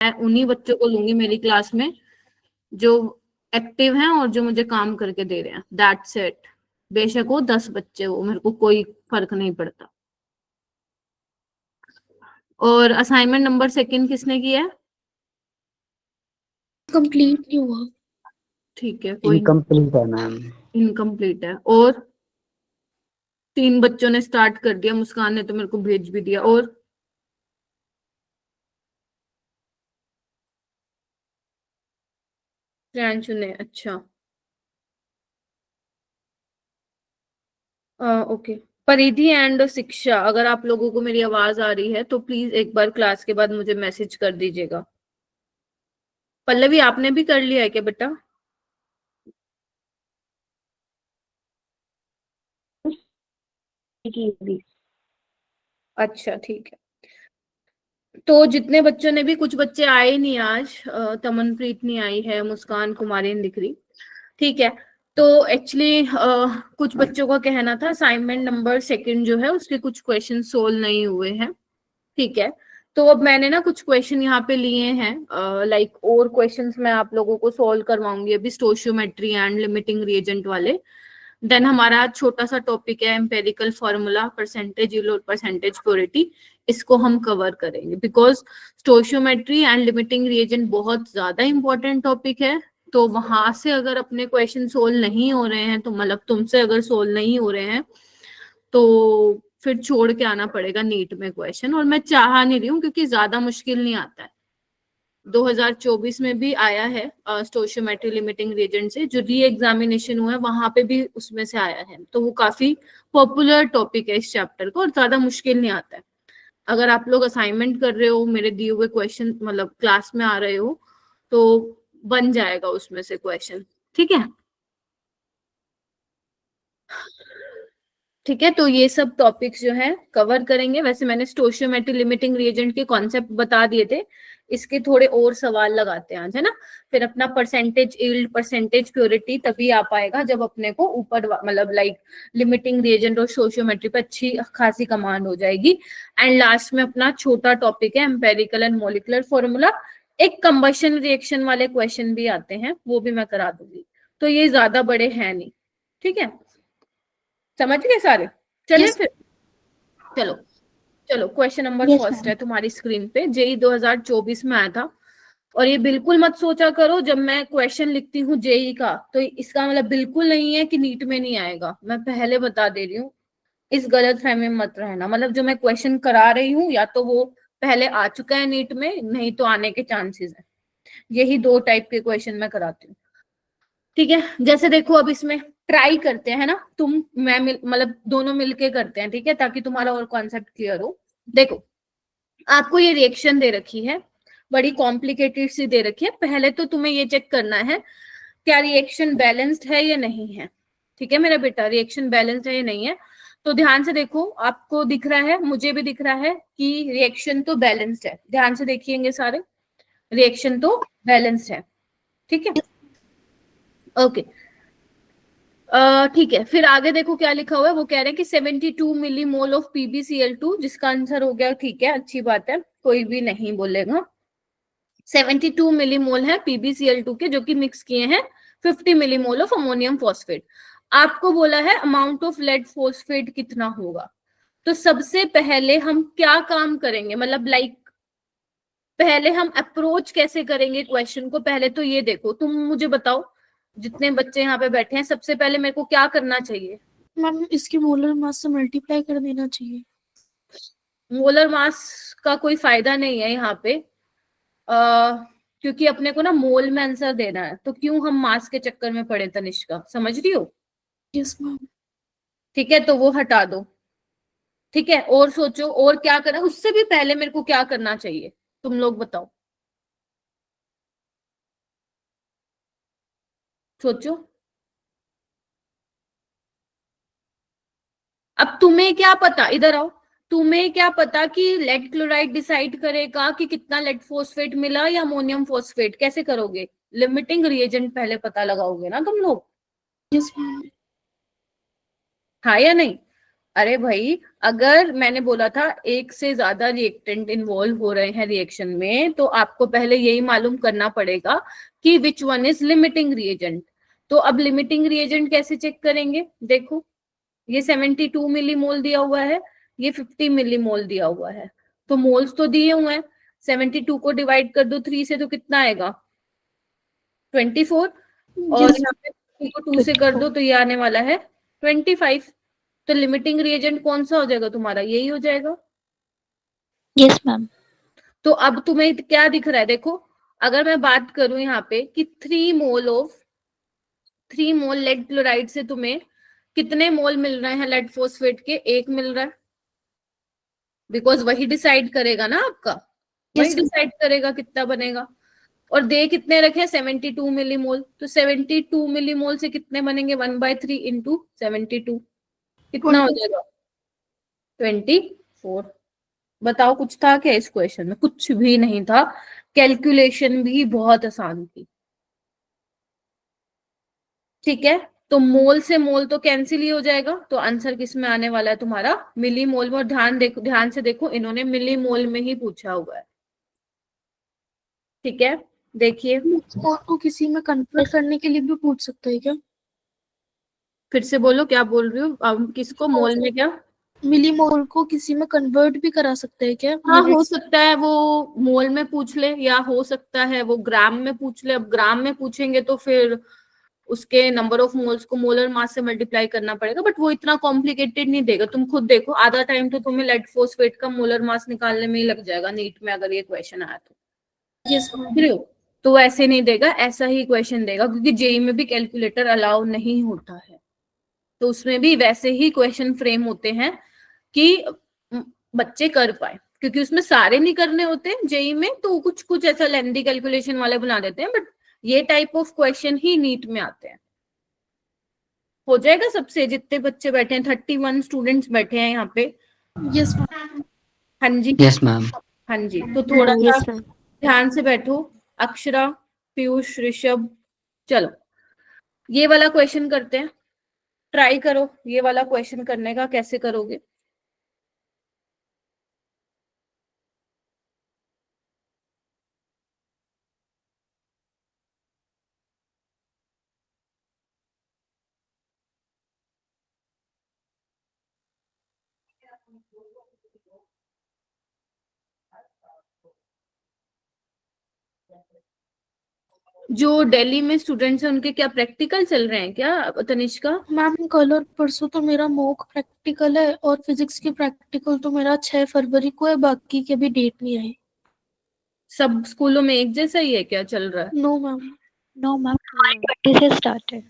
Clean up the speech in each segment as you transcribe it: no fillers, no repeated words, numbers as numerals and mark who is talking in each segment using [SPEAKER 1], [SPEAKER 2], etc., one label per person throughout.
[SPEAKER 1] मैं उन्हीं बच्चों को लूंगी मेरी क्लास में जो एक्टिव हैं और जो मुझे काम करके दे रहे हैं, दैट्स इट। बेशक वो 10 बच्चे हो, मेरे को कोई फर्क नहीं पड़ता। और असाइनमेंट नंबर 2 किसने किया है?
[SPEAKER 2] कंप्लीट नहीं हुआ।
[SPEAKER 1] ठीक है, कोई
[SPEAKER 3] इनकम्प्लीट है मैम।
[SPEAKER 1] इनकम्प्लीट है। और 3 बच्चों ने स्टार्ट कर दिया, मुस्कान ने तो मेरे को भेज भी दिया। और प्रियांशु ने, अच्छा ओके। परिधि एंड शिक्षा, अगर आप लोगों को मेरी आवाज आ रही है तो प्लीज एक बार क्लास के बाद मुझे मैसेज कर दीजिएगा। पल्लवी आपने भी कर लिया है क्या बेटा? अच्छा ठीक है। तो जितने बच्चों ने भी, कुछ बच्चे आए नहीं आज, तमनप्रीत नहीं आई है, मुस्कान कुमारी नहीं दिख रही, ठीक है। तो एक्चुअली कुछ बच्चों का कहना था असाइनमेंट नंबर 2 जो है उसके कुछ क्वेश्चन सोल्व नहीं हुए हैं, ठीक है। तो अब मैंने ना कुछ क्वेश्चन यहाँ पे लिए हैं, लाइक और क्वेश्चंस मैं आप लोगों को सोल्व करवाऊंगी अभी, स्टोशियोमेट्री एंड लिमिटिंग रिएजेंट वाले। देन हमारा छोटा सा टॉपिक है एम्पेरिकल फॉर्मूला, परसेंटेज यील्ड और परसेंटेज प्योरिटी, इसको हम कवर करेंगे because stoichiometry and limiting reagent बहुत ज्यादा इंपॉर्टेंट टॉपिक है। तो वहां से अगर अपने क्वेश्चन सोल्व नहीं हो रहे हैं, तो मतलब तुमसे अगर सोल्व नहीं हो रहे हैं तो फिर छोड़ के आना पड़ेगा नीट में क्वेश्चन। और मैं चाह नहीं रही हूँ क्योंकि ज्यादा मुश्किल नहीं आता है। 2024 में भी आया है स्टोशियोमेट्री लिमिटिंग रिएजेंट से, जो री एग्जामिनेशन हुआ है वहां पे भी उसमें से आया है। तो वो काफी पॉपुलर टॉपिक है इस चैप्टर को, और ज्यादा मुश्किल नहीं आता है। अगर आप लोग असाइनमेंट कर रहे हो, मेरे दिए हुए क्वेश्चन मतलब क्लास में आ रहे हो, तो बन जाएगा उसमें से क्वेश्चन, ठीक है। ठीक है, तो ये सब टॉपिक्स जो है कवर करेंगे। वैसे मैंने स्टोशियोमेट्री लिमिटिंग रिएजेंट के कॉन्सेप्ट बता दिए थे, इसके थोड़े और सवाल लगाते हैं आज, है ना। फिर अपना परसेंटेज यील्ड, परसेंटेज प्योरिटी तभी आ पाएगा जब अपने को ऊपर मतलब लाइक लिमिटिंग रिएजेंट और स्टोशियोमेट्री पे अच्छी खासी कमांड हो जाएगी। एंड लास्ट में अपना छोटा टॉपिक है एम्पेरिकल एंड मॉलिक्यूलर फॉर्मूला। एक कंबशन रिएक्शन वाले क्वेश्चन भी आते हैं, वो भी मैं करा दूंगी। तो ये ज्यादा बड़े हैं नहीं, ठीक है, समझ गए सारे। चलिए
[SPEAKER 2] Yes.
[SPEAKER 1] फिर, चलो चलो question number
[SPEAKER 2] Yes,
[SPEAKER 1] first
[SPEAKER 2] ma'am.
[SPEAKER 1] है तुम्हारी स्क्रीन पे, जेई 2024 में आया था। और ये बिल्कुल मत सोचा करो जब मैं क्वेश्चन लिखती हूँ जेई का तो इसका मतलब बिल्कुल नहीं है कि नीट में नहीं आएगा, मैं पहले बता दे रही हूँ। इस गलत फहमी में मत रहना, मतलब जो मैं क्वेश्चन करा रही हूँ या तो वो पहले आ चुका है नीट में, नहीं तो आने के चांसेस है। यही 2 टाइप के क्वेश्चन मैं कराती हूँ, ठीक है। जैसे देखो अब इसमें ट्राई करते हैं ना, तुम मैं मतलब दोनों मिलके करते हैं, ठीक है, ताकि तुम्हारा और कॉन्सेप्ट क्लियर हो। देखो आपको ये रिएक्शन दे रखी है, बड़ी कॉम्प्लिकेटेड सी दे रखी है। पहले तो तुम्हें ये चेक करना है क्या रिएक्शन बैलेंस्ड है या नहीं है, ठीक है मेरा बेटा, रिएक्शन बैलेंस्ड है या नहीं है। तो ध्यान से देखो, आपको दिख रहा है, मुझे भी दिख रहा है कि रिएक्शन तो बैलेंस्ड है। ध्यान से देखिएंगे सारे, रिएक्शन तो बैलेंस्ड है, ठीक है, ओके। ठीक है, फिर आगे देखो क्या लिखा हुआ है। वो कह रहे हैं कि 72 मिली मोल ऑफ PbCl2, जिसका आंसर हो गया, ठीक है, अच्छी बात है, कोई भी नहीं बोलेगा। 72 मिली मोल है PbCl2 के, जो कि मिक्स किए हैं 50 मिली मोल ऑफ अमोनियम फॉस्फेट। आपको बोला है अमाउंट ऑफ लेड फॉस्फेट कितना होगा। तो सबसे पहले हम क्या काम करेंगे, मतलब लाइक पहले हम अप्रोच कैसे करेंगे क्वेश्चन को, पहले तो ये देखो, तुम मुझे बताओ जितने बच्चे यहाँ पे बैठे हैं, सबसे पहले मेरे को क्या करना चाहिए।
[SPEAKER 2] मैम इसके मोलर मास से मल्टीप्लाई कर देना चाहिए।
[SPEAKER 1] मोलर मास का कोई फायदा नहीं है यहाँ पे, क्योंकि अपने को ना मोल में आंसर देना है, तो क्यों हम मास के चक्कर में पड़े, तनिष्का समझ रही हो।
[SPEAKER 2] Yes ma'am.
[SPEAKER 1] ठीक है, तो वो हटा दो, ठीक है। और सोचो और क्या करना, उससे भी पहले मेरे को क्या करना चाहिए, तुम लोग बताओ, सोचो। अब तुम्हें क्या पता, इधर आओ, तुम्हें क्या पता कि लेड क्लोराइड डिसाइड करेगा कि कितना लेड फोस्फेट मिला या अमोनियम फोस्फेट, कैसे करोगे। लिमिटिंग रिएजेंट पहले पता लगाओगे ना तुम लोग,
[SPEAKER 2] यस मैम।
[SPEAKER 1] हाँ या नहीं। अरे भाई, अगर मैंने बोला था एक से ज्यादा रिएक्टेंट इन्वॉल्व हो रहे हैं रिएक्शन में, तो आपको पहले यही मालूम करना पड़ेगा कि which one is limiting reagent. तो अब लिमिटिंग रिएजेंट कैसे चेक करेंगे? देखो, ये 72 मिलीमोल दिया हुआ है, ये 50 मिलीमोल दिया हुआ है, तो मोल्स तो दिए हुए हैं। 72 को डिवाइड कर दो 3 से तो कितना आएगा? 24। और
[SPEAKER 2] यस
[SPEAKER 1] यहाँ पे 50 को 2 से कर
[SPEAKER 2] 24।
[SPEAKER 1] दो तो ये आने वाला है 25। तो लिमिटिंग रिएजेंट कौन सा हो जाएगा तुम्हारा? यही हो जाएगा।
[SPEAKER 2] Yes ma'am.
[SPEAKER 1] तो अब तुम्हें क्या दिख रहा है? देखो, अगर मैं बात करूं यहाँ पे कि 3 मोल लेड क्लोराइड से तुम्हें कितने मोल मिल रहे हैं लेड फोस्फेट के? 1 मिल रहा है, बिकॉज वही डिसाइड करेगा ना आपका, वही
[SPEAKER 2] यस
[SPEAKER 1] डिसाइड करेगा कितना बनेगा। और दे कितने रखे? 72 मिलीमोल। तो 72 मिलीमोल से कितने बनेंगे? 1/3 इंटू 72, कितना हो जाएगा? 24। बताओ, कुछ था क्या इस क्वेश्चन में? कुछ भी नहीं था, कैलकुलेशन भी बहुत आसान थी। ठीक है, तो मोल से मोल तो कैंसिल ही हो जाएगा, तो आंसर किस में आने वाला है तुम्हारा? मिली मोल में। और ध्यान से देखो, इन्होंने मिली मोल में ही पूछा हुआ है। ठीक है, देखिए
[SPEAKER 2] मोल को किसी में कन्वर्ट करने के लिए भी पूछ सकते हैं क्या?
[SPEAKER 1] फिर से बोलो, क्या बोल रही हो? अब किसको मोल में क्या?
[SPEAKER 2] मिली मोल को किसी में कन्वर्ट भी करा सकते हैं क्या?
[SPEAKER 1] हाँ, हो सकता है वो मोल में पूछ ले, या हो सकता है वो ग्राम में पूछ ले। अब ग्राम में पूछेंगे तो फिर उसके नंबर ऑफ मोल्स को मोलर मास से मल्टीप्लाई करना पड़ेगा, बट वो इतना कॉम्प्लिकेटेड नहीं देगा। तुम खुद देखो, आधा टाइम तो तुम्हें लेड फोस्फेट का मोलर मास निकालने में ही लग जाएगा नीट में, अगर ये क्वेश्चन आया तो।
[SPEAKER 2] यस
[SPEAKER 1] समझ रहे हो? तो ऐसे नहीं देगा, ऐसा ही क्वेश्चन देगा, क्योंकि जेई में भी कैलकुलेटर अलाउ नहीं होता है। तो उसमें भी वैसे ही क्वेश्चन फ्रेम होते हैं कि बच्चे कर पाए, क्योंकि उसमें सारे नहीं करने होते जेई में, तो कुछ कुछ ऐसा लेंदी कैलकुलेशन वाले बना देते हैं, बट ये टाइप ऑफ क्वेश्चन ही नीट में आते हैं। हो जाएगा सबसे? जितने बच्चे बैठे हैं, 31 स्टूडेंट्स बैठे हैं यहाँ पे।
[SPEAKER 2] यस
[SPEAKER 1] हाँ जी,
[SPEAKER 3] यस मैम।
[SPEAKER 1] हाँ जी, तो थोड़ा सा
[SPEAKER 2] यस मैम।
[SPEAKER 1] ध्यान से बैठो। अक्षरा, पीयूष, ऋषभ, चलो ये वाला क्वेश्चन करते हैं। ट्राई करो ये वाला क्वेश्चन करने का, कैसे करोगे? जो दिल्ली में स्टूडेंट्स हैं उनके क्या प्रैक्टिकल चल रहे हैं क्या, तनिष्का?
[SPEAKER 2] मैम कल और परसों तो मेरा मॉक प्रैक्टिकल है, और फिजिक्स की प्रैक्टिकल तो मेरा 6 फरवरी को है, बाकी की अभी डेट नहीं आई।
[SPEAKER 1] सब स्कूलों में एक जैसा ही है क्या चल रहा है?
[SPEAKER 2] No ma'am.
[SPEAKER 4] नो मैम, 5:20 से स्टार्ट है।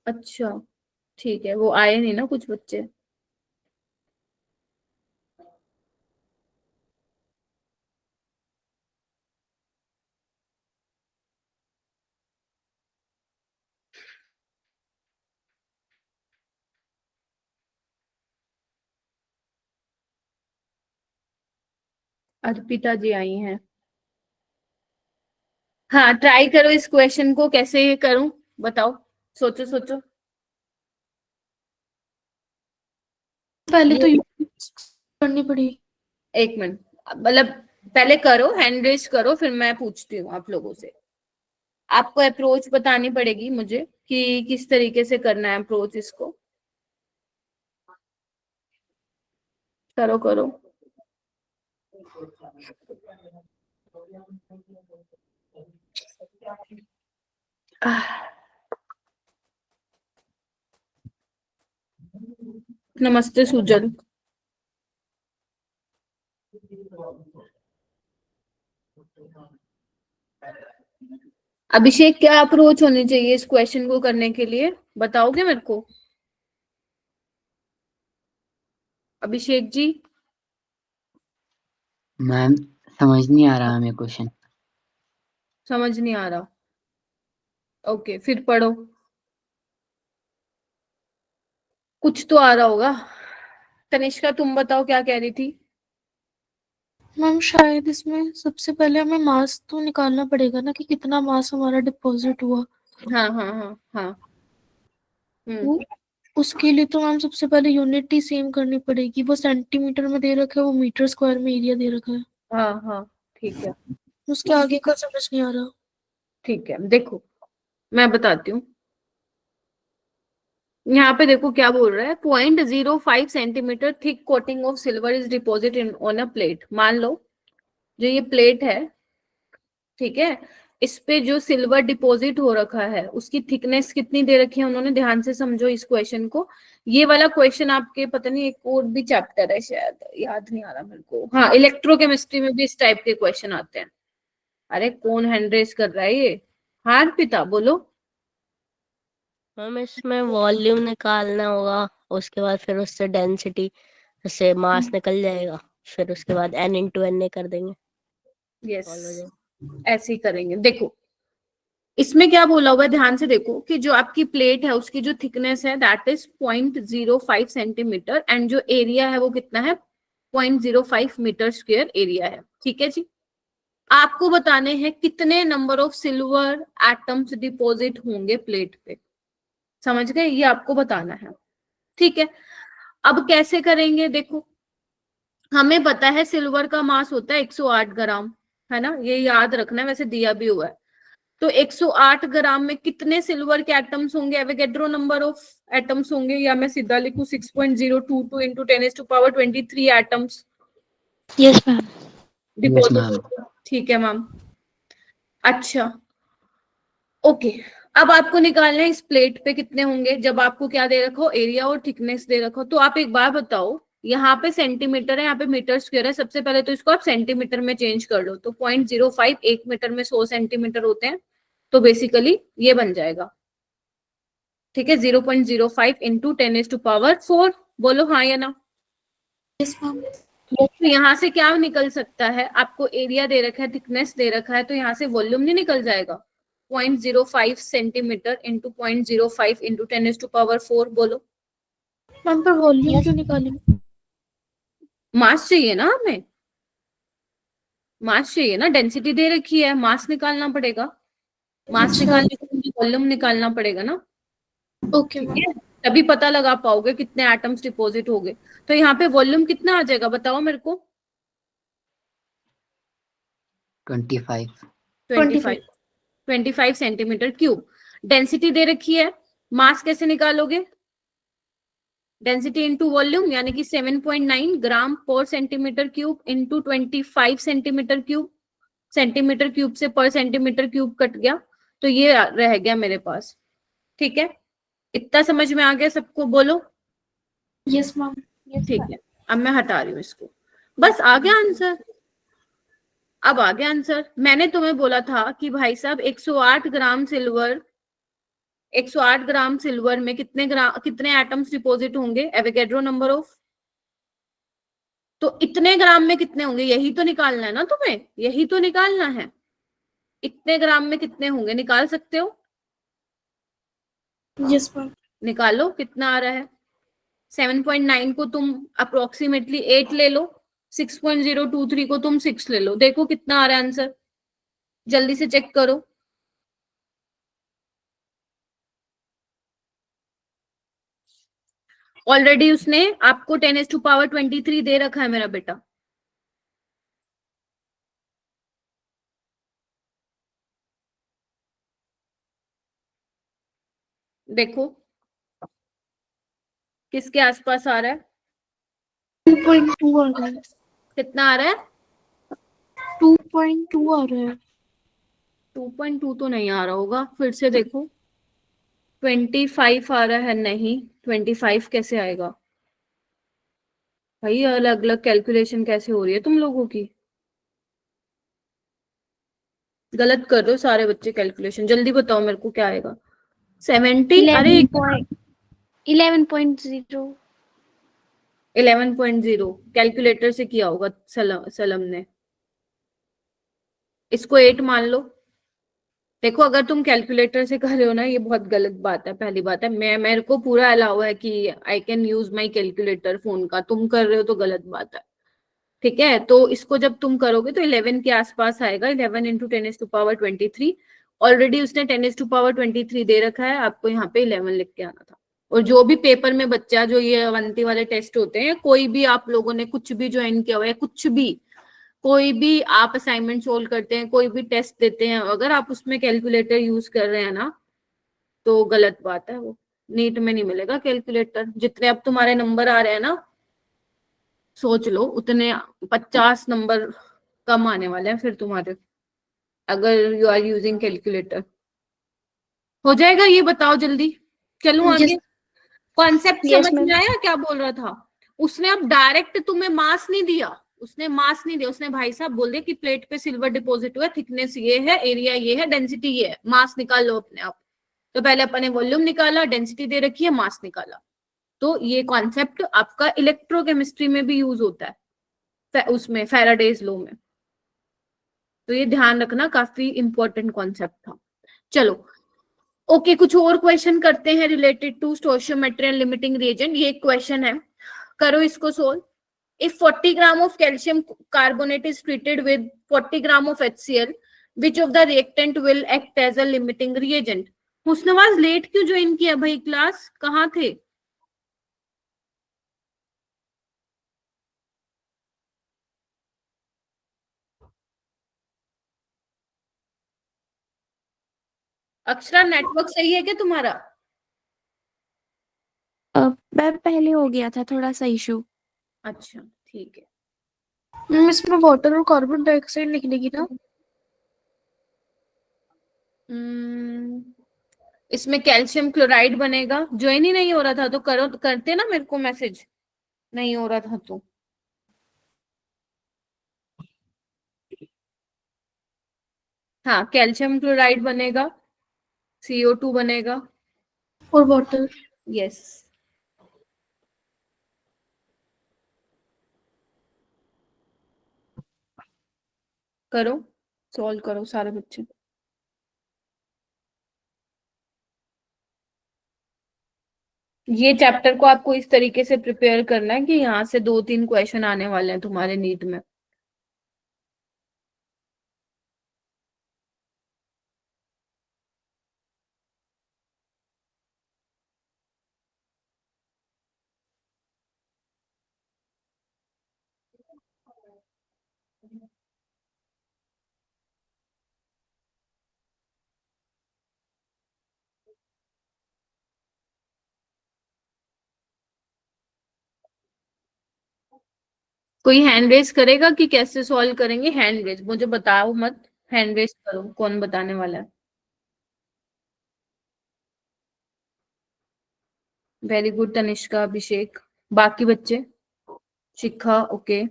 [SPEAKER 1] अच्छा, ठीक है, वो आए नहीं ना कुछ बच्चे। अर्पिता जी आई हैं। हाँ, ट्राई करो इस क्वेश्चन को, कैसे करूं बताओ, सोचो सोचो।
[SPEAKER 2] पहले तो
[SPEAKER 1] ये
[SPEAKER 2] करनी पड़ी।
[SPEAKER 1] एक मिनट, मतलब पहले करो, हैंड रेज करो, फिर मैं पूछती हूँ आप लोगों से। आपको अप्रोच बतानी पड़ेगी मुझे कि किस तरीके से करना है अप्रोच इसको। करो करो। नमस्ते सुजल। अभिषेक, क्या अप्रोच होनी चाहिए इस क्वेश्चन को करने के लिए, बताओगे मेरे को? अभिषेक जी।
[SPEAKER 3] मैम समझ नहीं आ रहा हमें क्वेश्चन।
[SPEAKER 1] समझ नहीं आ रहा? ओके, फिर पढ़ो, कुछ तो आ रहा होगा। तनिष्का, तुम बताओ क्या कह रही थी?
[SPEAKER 2] मैम शायद इसमें सबसे पहले हमें मास तो निकालना पड़ेगा ना, कि कितना मास हमारा डिपॉजिट हुआ।
[SPEAKER 1] हाँ हाँ हाँ हाँ।
[SPEAKER 2] वो उसके लिए तो मैम सबसे पहले यूनिट ही सेम करनी पड़ेगी। वो सेंटीमीटर में दे रखा है, वो मीटर स्क्वायर में एरिया दे रखा है।
[SPEAKER 1] हाँ हाँ ठीक है
[SPEAKER 2] उसके आगे का समझ नहीं आ रहा।
[SPEAKER 1] ठीक है, देखो मैं बताती हूँ। यहाँ पे देखो क्या बोल रहा है, 0.05 centimetre thick coating of silver is deposit in on a plate. मान लो जो ये प्लेट है, ठीक है, इस पे जो सिल्वर डिपॉजिट हो रखा है उसकी थिकनेस कितनी दे रखी है उन्होंने, ध्यान से समझो इस क्वेश्चन को। ये वाला क्वेश्चन आपके पता नहीं एक और भी चैप्टर है शायद, याद नहीं आ रहा मेरे को, हाँ इलेक्ट्रोकेमिस्ट्री में भी इस टाइप के क्वेश्चन आते हैं। अरे कौन हैंड रेस कर रहा है ये, हार पिता बोलो।
[SPEAKER 5] हम इसमें वॉल्यूम निकालना होगा, उसके बाद फिर उससे डेंसिटी से मास निकल जाएगा, फिर उसके बाद n इंटू एन कर देंगे।
[SPEAKER 1] यस
[SPEAKER 5] Solve हो जाएगा।
[SPEAKER 1] ऐसे ही करेंगे। देखो इसमें क्या बोला हुआ है, ध्यान से देखो कि जो आपकी प्लेट है उसकी जो थिकनेस है दैट इज 0.05 सेंटीमीटर एंड जो एरिया है वो कितना है, 0.05 मीटर स्क्वायर एरिया है। ठीक है जी, आपको बताने हैं कितने number of silver atoms deposit होंगे प्लेट पे, समझ गए, ये आपको बताना है। ठीक है, अब कैसे करेंगे, देखो हमें पता है सिल्वर का मास होता है 108 ग्राम, है ना, ये याद रखना है, वैसे दिया भी हुआ है। तो 108 ग्राम में कितने सिल्वर के एटम्स होंगे, एवोगैड्रो नंबर ऑफ एटम्स होंगे, या मैं सीधा लिखूं 6.022 into 10⁻23 atoms
[SPEAKER 4] Yes, ma'am.
[SPEAKER 3] Yes,
[SPEAKER 1] deposit
[SPEAKER 3] ma'am.
[SPEAKER 1] होंगे। ठीक है मैम, अच्छा ओके। अब आपको निकालना है इस प्लेट पे कितने होंगे, जब आपको क्या दे रखो, एरिया और थिकनेस दे रखो। तो आप एक बार बताओ, यहाँ पे सेंटीमीटर है, यहाँ पे मीटर स्क्वायर है, सबसे पहले तो इसको आप सेंटीमीटर में चेंज कर लो। तो 0.05 एक मीटर में 100 सेंटीमीटर होते हैं, तो बेसिकली ये बन जाएगा। ठीक है, 0.05 इंटू 10⁻⁴। बोलो हाँ या ना।
[SPEAKER 2] Yes ma'am.
[SPEAKER 1] तो यहाँ से क्या निकल सकता है, आपको एरिया दे रखा है, थिकनेस दे रखा है, तो यहाँ से वॉल्यूम नहीं निकल जाएगा। 0.05 सेंटीमीटर इंटू 0.05 इंटू 10⁻⁴। बोलो
[SPEAKER 2] मैम पर वॉल्यूम
[SPEAKER 4] Yes.
[SPEAKER 2] क्यों निकालेंगे?
[SPEAKER 1] मास चाहिए ना हमें, मास चाहिए ना, डेंसिटी दे रखी है, मास निकालना पड़ेगा, मास
[SPEAKER 2] अच्छा।
[SPEAKER 1] निकालने के लिए वॉल्यूम निकालना पड़ेगा ना।
[SPEAKER 2] ओके
[SPEAKER 1] ठीक
[SPEAKER 2] मैम।
[SPEAKER 1] है, तभी पता लगा पाओगे कितने एटम्स डिपॉजिट हो गए। तो यहाँ पे वॉल्यूम कितना आ जाएगा बताओ मेरे को,
[SPEAKER 3] 25.
[SPEAKER 1] 25 सेंटीमीटर क्यूब। डेंसिटी दे रखी है, मास कैसे निकालोगे, डेंसिटी इंटू वॉल्यूम, यानी कि 7.9 ग्राम पर centimetre cube into 25 centimetre cube. Centimetre cube से पर सेंटीमीटर क्यूब कट गया, तो ये रह गया मेरे पास। ठीक है, इतना समझ में आ गया सबको, बोलो
[SPEAKER 2] यस मैम।
[SPEAKER 1] ठीक है। अब मैं हटा रही हूँ इसको, बस आ गया आंसर। अब आ गया आंसर। मैंने तुम्हें बोला था कि भाई साहब 108 ग्राम सिल्वर, 108 ग्राम सिल्वर में कितने एटम्स डिपॉजिट होंगे, एवोगैड्रो नंबर ऑफ। तो इतने ग्राम में कितने होंगे, यही तो निकालना है ना तुम्हें, यही तो निकालना है। इतने ग्राम में कितने होंगे, निकाल सकते हो,
[SPEAKER 2] यस मैम।
[SPEAKER 1] निकालो कितना आ रहा है। 7.9 को तुम अप्रोक्सीमेटली 8 ले लो, 6.023 को तुम 6 ले लो, देखो कितना आ रहा है आंसर, जल्दी से चेक करो। ऑलरेडी उसने आपको 10⁻23 दे रखा है मेरा बेटा। देखो किसके आसपास आ रहा है,
[SPEAKER 2] 2.2 आ रहा है।
[SPEAKER 1] कितना आ रहा है,
[SPEAKER 2] 2.2 आ रहा है।
[SPEAKER 1] 2.2 तो नहीं आ रहा होगा, फिर से देखो। 25 आ रहा है, नहीं 25 कैसे आएगा भाई, अलग अलग कैलकुलेशन कैसे हो रही है तुम लोगों की, गलत कर रहे हो सारे बच्चे कैलकुलेशन, जल्दी बताओ मेरे को क्या आएगा। 70, अरे
[SPEAKER 4] 11.0.
[SPEAKER 1] 11.0 कैलकुलेटर से किया होगा सलम ने, इसको 8 मान लो। देखो अगर तुम कैलकुलेटर से कर रहे हो ना, ये बहुत गलत बात है। पहली बात है, मेरे को पूरा अलाउ है कि I can use my calculator phone का, तुम कर रहे हो तो गलत बात है। ठीक है, तो इसको जब तुम करोगे तो 11 के आसपास आएगा, 11 इंटू 10⁻23। ऑलरेडी उसने 10⁻23 दे रखा है, आपको यहाँ पे 11 लिख के आना था। और जो भी पेपर में बच्चा, जो ये अवंती वाले टेस्ट होते हैं, कोई भी आप लोगों ने कुछ भी ज्वाइन किया हुआ है, कुछ भी, कोई भी आप असाइनमेंट सोल्व करते हैं, कोई भी टेस्ट देते हैं, अगर आप उसमें कैलकुलेटर यूज कर रहे हैं ना, तो गलत बात है। वो नीट में नहीं मिलेगा कैलकुलेटर। जितने अब तुम्हारे नंबर आ रहे हैं ना, सोच लो उतने 50 नंबर कम आने वाले हैं फिर तुम्हारे, अगर यू आर यूजिंग कैलकुलेटर। हो जाएगा ये, बताओ जल्दी, चलूं आगे। कॉन्सेप्ट
[SPEAKER 4] Yes,
[SPEAKER 1] समझ
[SPEAKER 4] ma'am.
[SPEAKER 1] में आया क्या बोल रहा था? उसने अब डायरेक्ट तुम्हें मास नहीं दिया, उसने मास नहीं दिया, उसने भाई साहब बोल दिया कि प्लेट पे सिल्वर डिपॉजिट हुआ, थिकनेस ये है, एरिया ये है, डेंसिटी ये है, मास निकाल लो अपने आप। तो पहले अपने वॉल्यूम निकाला, डेंसिटी दे रखी है, मास निकाला। तो ये कॉन्सेप्ट आपका इलेक्ट्रोकेमिस्ट्री में भी यूज होता है, उसमें फैराडेज लॉ में। तो ये ध्यान रखना, काफी इंपॉर्टेंट कॉन्सेप्ट था। चलो ओके, कुछ और क्वेश्चन करते हैं related to stoichiometry and limiting reagent. ये एक क्वेश्चन है, करो इसको solve. If 40 gram of calcium carbonate is treated with 40 gram of HCl, which of the reactant will act as a limiting reagent? Husnawaz late क्यों join किया भाई class, कहाँ थे? अक्षरा नेटवर्क सही है क्या तुम्हारा?
[SPEAKER 6] मैम पहले हो गया था थोड़ा सा इशू।
[SPEAKER 1] अच्छा ठीक है।
[SPEAKER 2] मैम इसमें वाटर और कार्बन डाइऑक्साइड लिख देगी ना?
[SPEAKER 1] इसमें कैल्शियम क्लोराइड बनेगा। ज्वाइन ही नहीं हो रहा था तो करो, करते ना मेरे को मैसेज, नहीं हो रहा था तो। हाँ, कैल्शियम क्लोराइड बनेगा, CO2 बनेगा,
[SPEAKER 2] और वाटर।
[SPEAKER 1] यस। करो, सॉल्व करो सारे बच्चे। ये चैप्टर को आपको इस तरीके से प्रिपेयर करना है कि यहाँ से 2-3 क्वेश्चन आने वाले हैं तुम्हारे नीट में। कोई हैंड रेज करेगा कि कैसे सॉल्व करेंगे? हैंड रेज, मुझे बताओ मत, हैंड रेज करो, कौन बताने वाला है? वेरी गुड तनिष्का, अभिषेक, बाकी बच्चे? शिखा, ओके।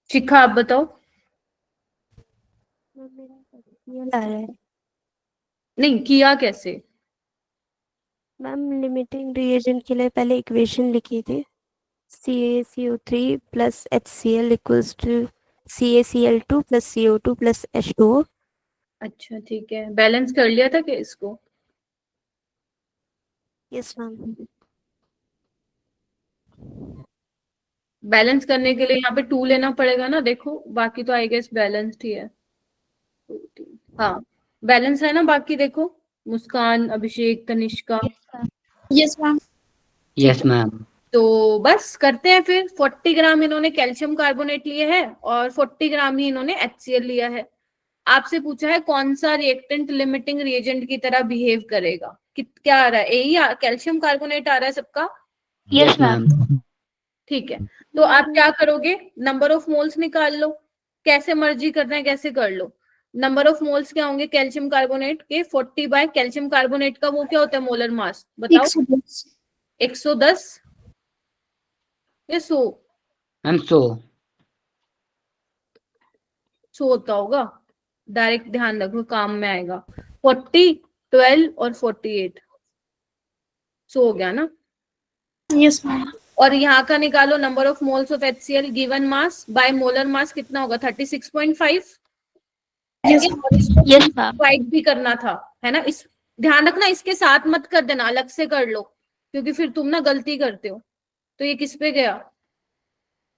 [SPEAKER 1] शिखा आप बताओ।
[SPEAKER 6] ये आ रहा है
[SPEAKER 1] नहीं किया कैसे?
[SPEAKER 6] मैम। लिमिटिंग रिएजेंट के लिए पहले इक्वेशन लिखी थी, CaCO3 plus HCl equals to CaCl2 plus CO2 plus H2O।
[SPEAKER 1] अच्छा ठीक है, बैलेंस कर लिया था क्या इसको?
[SPEAKER 6] Yes ma'am.
[SPEAKER 1] बैलेंस करने के लिए यहाँ पे 2 लेना पड़ेगा ना, देखो बाकी तो आई गेस बैलेंस्ड ही है। हाँ बैलेंस है ना बाकी, देखो Muskan, Abhishek, Tanishka.
[SPEAKER 2] Yes ma'am.
[SPEAKER 3] Yes, ma'am.
[SPEAKER 1] तो बस करते हैं फिर। 40 ग्राम इन्होंने कैल्शियम कार्बोनेट लिए है और 40 ग्राम ही इन्होंने HCl लिया है। आपसे पूछा है कौन सा रिएक्टेंट लिमिटिंग रिएजेंट की तरह बिहेव करेगा। क्या आ रहा है? यही कैल्शियम कार्बोनेट आ रहा है सबका?
[SPEAKER 3] Yes, ma'am.
[SPEAKER 1] ठीक है, तो आप क्या करोगे? नंबर ऑफ मोल्स निकाल लो, कैसे मर्जी करना है कैसे कर लो। नंबर ऑफ मोल्स क्या होंगे कैल्शियम कार्बोनेट के? 40 बाय कैल्शियम कार्बोनेट का वो क्या होता है मोलर मास, बताओ?
[SPEAKER 2] 110।
[SPEAKER 1] 110 या 100?
[SPEAKER 3] Ma'am, so
[SPEAKER 1] 100 होता होगा, डायरेक्ट ध्यान रखो काम में आएगा। 40, 12 और 48, 100 हो गया ना?
[SPEAKER 2] Yes ma'am.
[SPEAKER 1] और यहाँ का निकालो number of moles of HCl given mass by molar mass, कितना होगा? 36.5।
[SPEAKER 2] Yes
[SPEAKER 4] Yes, ma'am.
[SPEAKER 1] डिवाइड भी करना था, है ना? इस ध्यान रखना, इसके साथ मत कर देना, अलग से कर लो, क्योंकि फिर तुम ना गलती करते हो। तो ये किस पे गया?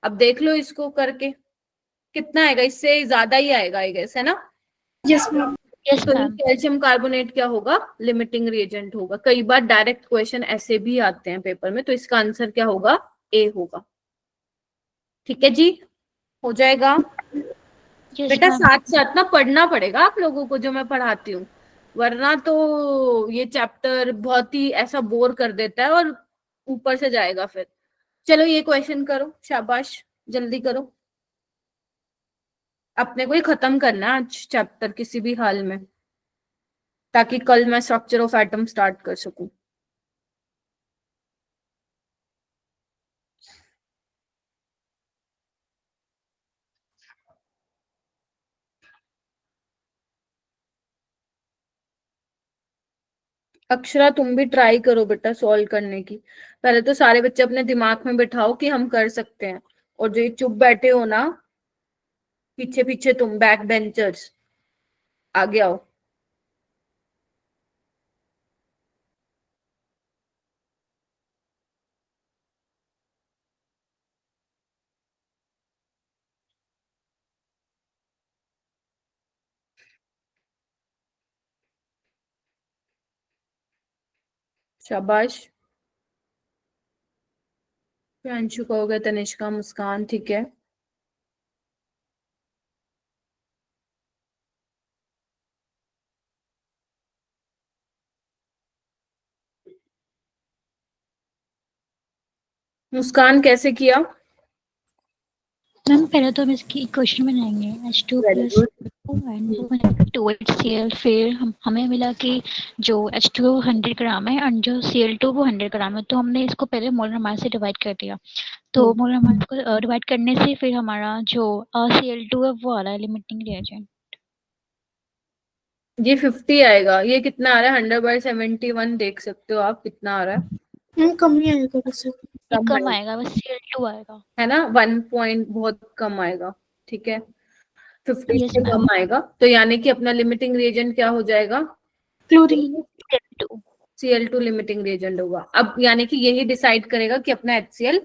[SPEAKER 1] अब देख लो इसको करके कितना आएगा, इससे ज्यादा ही आएगा आई गेस, है ना?
[SPEAKER 2] Yes ma'am.
[SPEAKER 4] Yes,
[SPEAKER 1] तो ये
[SPEAKER 4] ma'am.
[SPEAKER 1] कैल्शियम कार्बोनेट क्या होगा, लिमिटिंग रिएजेंट होगा। कई बार डायरेक्ट क्वेश्चन ऐसे भी आते हैं पेपर में, तो इसका आंसर क्या होगा, ए होगा। ठीक है जी, हो जाएगा।
[SPEAKER 4] Yes,
[SPEAKER 1] बेटा
[SPEAKER 4] ma'am.
[SPEAKER 1] साथ साथ ना पढ़ना पड़ेगा आप लोगों को जो मैं पढ़ाती हूँ, वरना तो ये चैप्टर बहुत ही ऐसा बोर कर देता है और ऊपर से जाएगा फिर। चलो ये क्वेश्चन करो, शाबाश, जल्दी करो। अपने को ही खत्म करना है आज चैप्टर किसी भी हाल में, ताकि कल मैं स्ट्रक्चर ऑफ एटम स्टार्ट कर सकूं। अक्षरा तुम भी ट्राई करो बेटा सॉल्व करने की। पहले तो सारे बच्चे अपने दिमाग में बिठाओ कि हम कर सकते हैं, और जो ये चुप बैठे हो ना पीछे पीछे, तुम बैक बेंचर्स, आगे आओ। शाबाश, प्रियांशु का हो गया, तनिष्का, मुस्कान, ठीक है। मुस्कान कैसे किया?
[SPEAKER 4] मैम पहले तो हम इसकी इक्वेशन बनाएंगे H2
[SPEAKER 1] very
[SPEAKER 4] plus
[SPEAKER 1] good.
[SPEAKER 4] And वो बनेगा 2HCl। फिर हमें मिला कि जो H2 100 ग्राम है और जो Cl2 वो 100 ग्राम है, तो हमने इसको पहले मोलर मास से डिवाइड कर दिया। तो मोलर मास को डिवाइड करने से फिर हमारा जो Cl2 है वो आ रहा है लिमिटिंग रिएजेंट।
[SPEAKER 1] ये 50 आएगा। ये कितना आ रहा है, 100/71, देख सकते हो आप कितना आ रहा है।
[SPEAKER 2] कम ही आएगा वैसे।
[SPEAKER 4] ये
[SPEAKER 1] कम
[SPEAKER 4] कम
[SPEAKER 1] आएगा,
[SPEAKER 4] आएगा, बस Cl2 आएगा।
[SPEAKER 1] है ना, 1 पॉइंट बहुत कम आएगा। ठीक है, 50
[SPEAKER 4] यस
[SPEAKER 1] से
[SPEAKER 4] मैम।
[SPEAKER 1] कम आएगा, तो यानी कि अपना लिमिटिंग रिएजेंट क्या हो जाएगा,
[SPEAKER 2] chlorine.
[SPEAKER 4] Cl2।
[SPEAKER 1] Cl2 limiting reagent होगा। अब यानी कि यही डिसाइड करेगा कि अपना HCl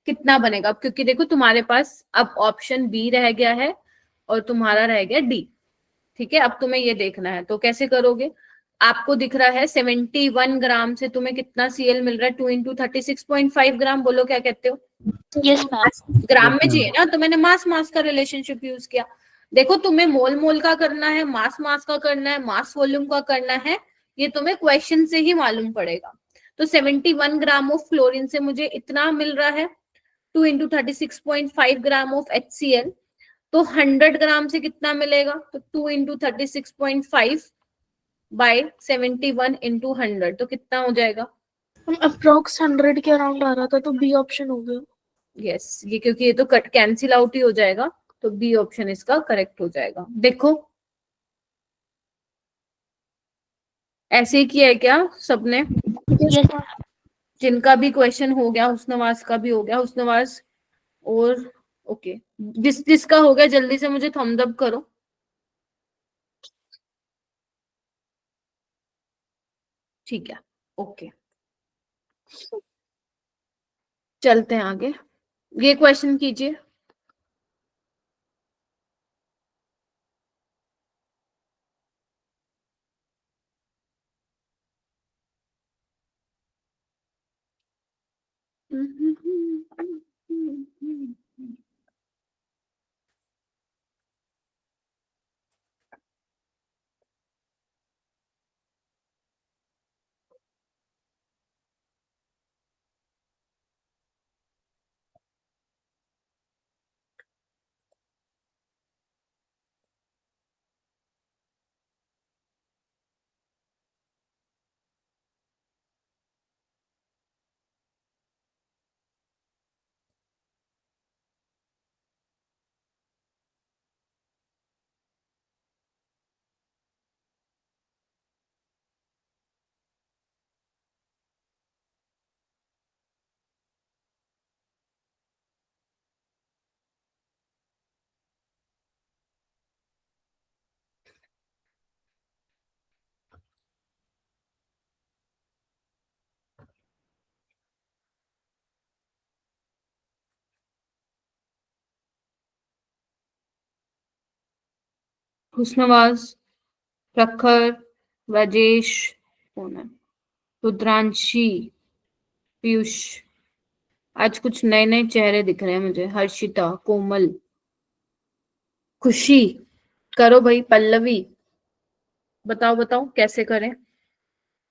[SPEAKER 1] कितना बनेगा। अब क्योंकि देखो तुम्हारे पास अब ऑप्शन बी रह गया है और तुम्हारा रह गया डी। ठीक है, अब तुम्हें ये देखना है, तो कैसे करोगे। आपको दिख रहा है 71 ग्राम से तुम्हें कितना Cl मिल रहा है, 2 इंटू 36.5 ग्राम, बोलो क्या कहते हो।
[SPEAKER 4] Yes ma'am.
[SPEAKER 1] ग्राम
[SPEAKER 3] Yes,
[SPEAKER 1] में
[SPEAKER 3] ma'am.
[SPEAKER 1] चाहिए ना, तो मैंने मास मास का रिलेशनशिप यूज किया। देखो तुम्हें मोल मोल का करना है, मास मास का करना है, मास वॉल्यूम का करना है, ये तुम्हें क्वेश्चन से ही मालूम पड़ेगा। तो 71 ग्राम ऑफ क्लोरीन से मुझे इतना मिल रहा है, 2 इंटू 36.5 ग्राम ऑफ HCl। तो 100 ग्राम से कितना मिलेगा, तो 2 इंटू 36.5 बाय 71 इंटू 100, तो कितना हो जाएगा।
[SPEAKER 2] अप्रोक्स 100 के अराउंड आ रहा था, तो बी ऑप्शन हो गया।
[SPEAKER 1] यस, ये क्योंकि ये तो कट कैंसिल आउट ही हो जाएगा, तो बी ऑप्शन इसका करेक्ट हो जाएगा। देखो ऐसे ही किया है क्या सबने,
[SPEAKER 4] यस
[SPEAKER 1] जिनका भी क्वेश्चन हो गया, हुस्नवाज का भी हो गया, हुस्नवाज और ओके, जिसका हो गया जल्दी से मुझे थम्स अप करो। ठीक है, ओके, चलते हैं आगे। ये क्वेश्चन कीजिए। हुस्नवाज प्रखर, राजेश, कौन है, रुद्रांशी, पीयूष। आज कुछ नए नए चेहरे दिख रहे हैं मुझे। हर्षिता, कोमल, खुशी। करो भाई। पल्लवी, बताओ बताओ कैसे करें।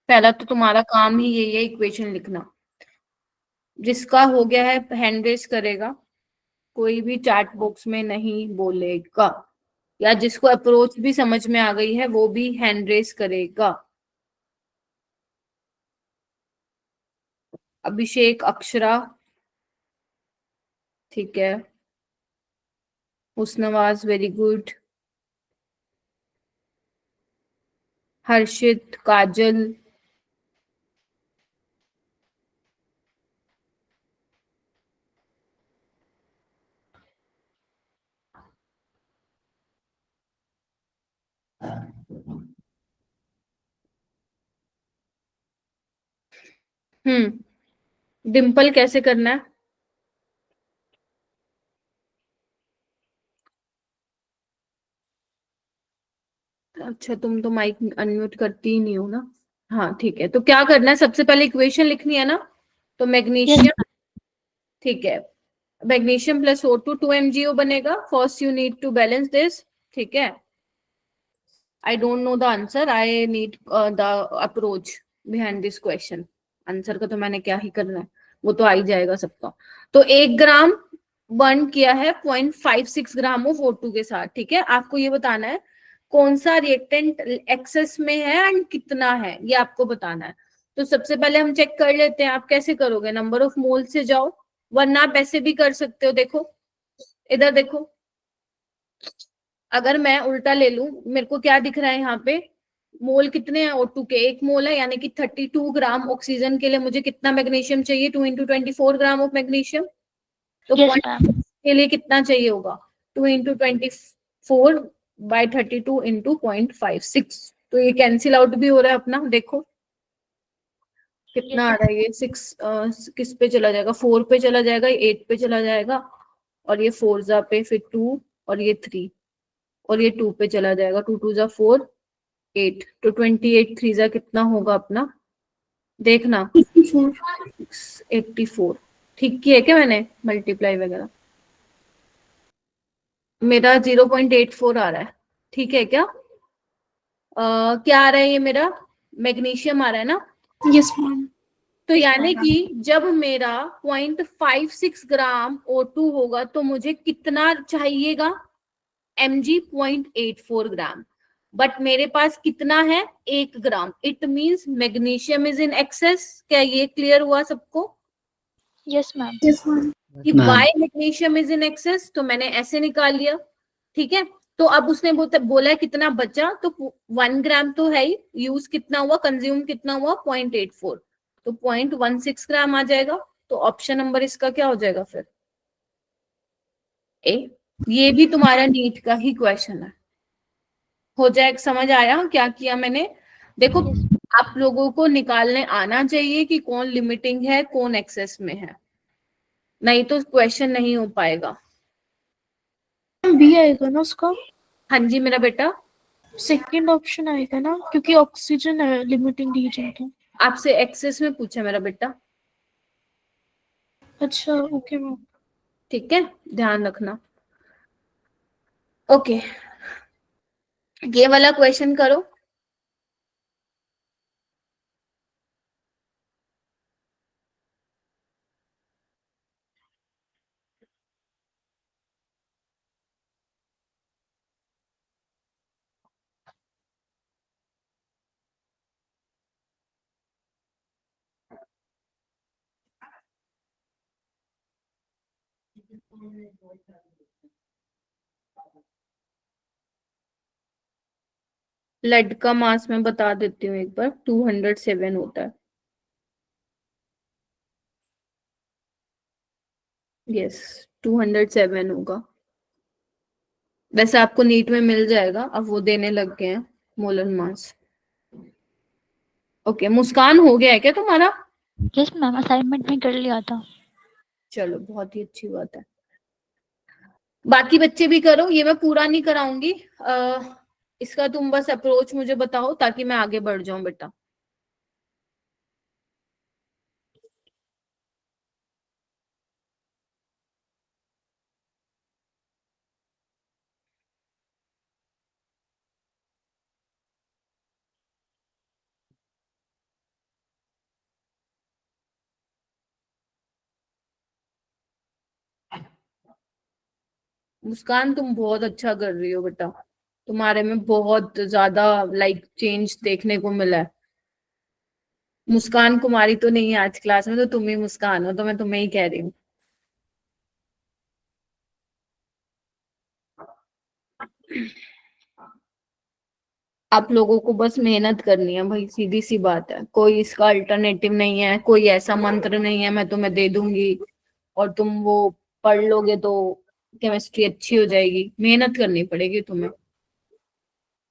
[SPEAKER 1] पहला तो तुम्हारा काम ही यही है इक्वेशन लिखना। जिसका हो गया है हैंड रेस करेगा, कोई भी चैट बॉक्स में नहीं बोलेगा, या जिसको अप्रोच भी समझ में आ गई है वो भी हैंड रेस करेगा। अभिषेक, अक्षरा, ठीक है। हुस्नवाज, वेरी गुड। हर्षित, काजल, डिम्पल कैसे करना है? अच्छा, तुम तो माइक अनम्यूट करती ही नहीं हो ना। हाँ ठीक है, तो क्या करना है, सबसे पहले इक्वेशन लिखनी है ना। तो मैग्नीशियम, ठीक है, मैग्नीशियम प्लस O2 2 MgO बनेगा। First you need to balance this, ठीक है। I don't know the answer, I need the approach behind this question. Answer का तो मैंने क्या ही करना है, वो तो आ ही जाएगा सबका। तो 1 ग्राम बर्न किया है 0.56 ग्राम ऑफ O2 के साथ, ठीक है। आपको ये बताना है कौन सा रिएक्टेंट एक्सेस में है एंड कितना है, ये आपको बताना है। तो सबसे पहले हम चेक कर लेते हैं। आप कैसे करोगे, नंबर ऑफ मोल से जाओ, वरना आप ऐसे भी कर सकते हो। देखो इधर देखो, अगर मैं उल्टा ले लूं, मेरे को क्या दिख रहा है यहाँ पे, मोल कितने हैं O2 के, 1 मोल है, यानी कि 32 ग्राम ऑक्सीजन के लिए मुझे कितना मैग्नीशियम चाहिए, 2 × 24 ग्राम ऑफ मैग्नीशियम। तो
[SPEAKER 4] Yes,
[SPEAKER 1] पॉइंट
[SPEAKER 4] ma'am.
[SPEAKER 1] के लिए कितना चाहिए होगा, 2 × 24 बाय 32 × 0.56। तो ये कैंसिल आउट भी हो रहा है अपना, देखो कितना आ रहा है ये 6 किस पे चला जाएगा, 4 पे चला जाएगा, 8 पे चला जाएगा, और ये 4 जा पे, फिर 2, और ये 3, और ये 2 पे चला जाएगा। 2 2 जा 4, 8, तो 28 3 जा कितना होगा अपना, देखना 84। ठीक किया है क्या मैंने मल्टीप्लाई वगैरह? मेरा 0.84 आ रहा है, ठीक है क्या? क्या आ रहा है ये मेरा, मैग्नीशियम आ रहा है ना।
[SPEAKER 2] Yes ma'am.
[SPEAKER 1] तो यानी कि जब मेरा 0.56 ग्राम O2 होगा तो मुझे कितना चाहिएगा, mg 0.84 ग्राम। बट मेरे पास कितना है, 1 gram. It means magnesium is in excess. क्या ये क्लियर हुआ सबको?
[SPEAKER 4] Yes, ma'am.
[SPEAKER 2] Yes ma'am.
[SPEAKER 1] कि
[SPEAKER 3] Ma'am.
[SPEAKER 1] Why magnesium is in excess, तो मैंने ऐसे निकाल लिया, ठीक है। तो अब उसने बोला है कितना बचा, तो 1 ग्राम तो है ही, यूज कितना हुआ, कंज्यूम कितना हुआ, 0.84, तो 0.16 ग्राम आ जाएगा। तो ऑप्शन नंबर इसका क्या हो जाएगा फिर, ए। ये भी तुम्हारा नीट का ही क्वेश्चन है, हो जाए। समझ आया क्या किया मैंने? देखो आप लोगों को निकालने आना चाहिए कि कौन लिमिटिंग है कौन एक्सेस में है, नहीं तो क्वेश्चन नहीं हो पाएगा।
[SPEAKER 2] बी आएगा ना उसका,
[SPEAKER 1] हाँ जी मेरा बेटा,
[SPEAKER 2] सेकंड ऑप्शन आएगा ना, क्योंकि ऑक्सीजन है लिमिटिंग रीजन है।
[SPEAKER 1] आपसे एक्सेस में पूछा मेरा बेटा,
[SPEAKER 2] अच्छा ओके मैम।
[SPEAKER 1] ठीक है, ध्यान रखना। ओके, ये वाला क्वेश्चन करो। लेड का मास मैं बता देती हूँ एक बार, 207 होता है। यस, 207 होगा। वैसे आपको नीट में मिल जाएगा, अब वो देने लग गए हैं मोलर मास। ओके, मुस्कान हो गया है क्या तुम्हारा?
[SPEAKER 4] Yes, ma'am. Assignment में कर लिया था.
[SPEAKER 1] चलो बहुत ही अच्छी बात है। बाकी बच्चे भी करो, ये मैं पूरा नहीं कराऊंगी। इसका तुम बस अप्रोच मुझे बताओ ताकि मैं आगे बढ़ जाऊं बेटा। मुस्कान तुम बहुत अच्छा कर रही हो बेटा, तुम्हारे में बहुत ज्यादा लाइक चेंज देखने को मिला है। मुस्कान कुमारी तो नहीं है आज क्लास में, तो तुम ही मुस्कान हो, तो मैं तुम्हें ही कह रही हूँ। आप लोगों को बस मेहनत करनी है भाई, सीधी सी बात है, कोई इसका अल्टरनेटिव नहीं है, कोई ऐसा मंत्र नहीं है मैं तुम्हें दे दूंगी और तुम वो पढ़ लोगे तो केमिस्ट्री अच्छी हो जाएगी। मेहनत करनी पड़ेगी तुम्हें,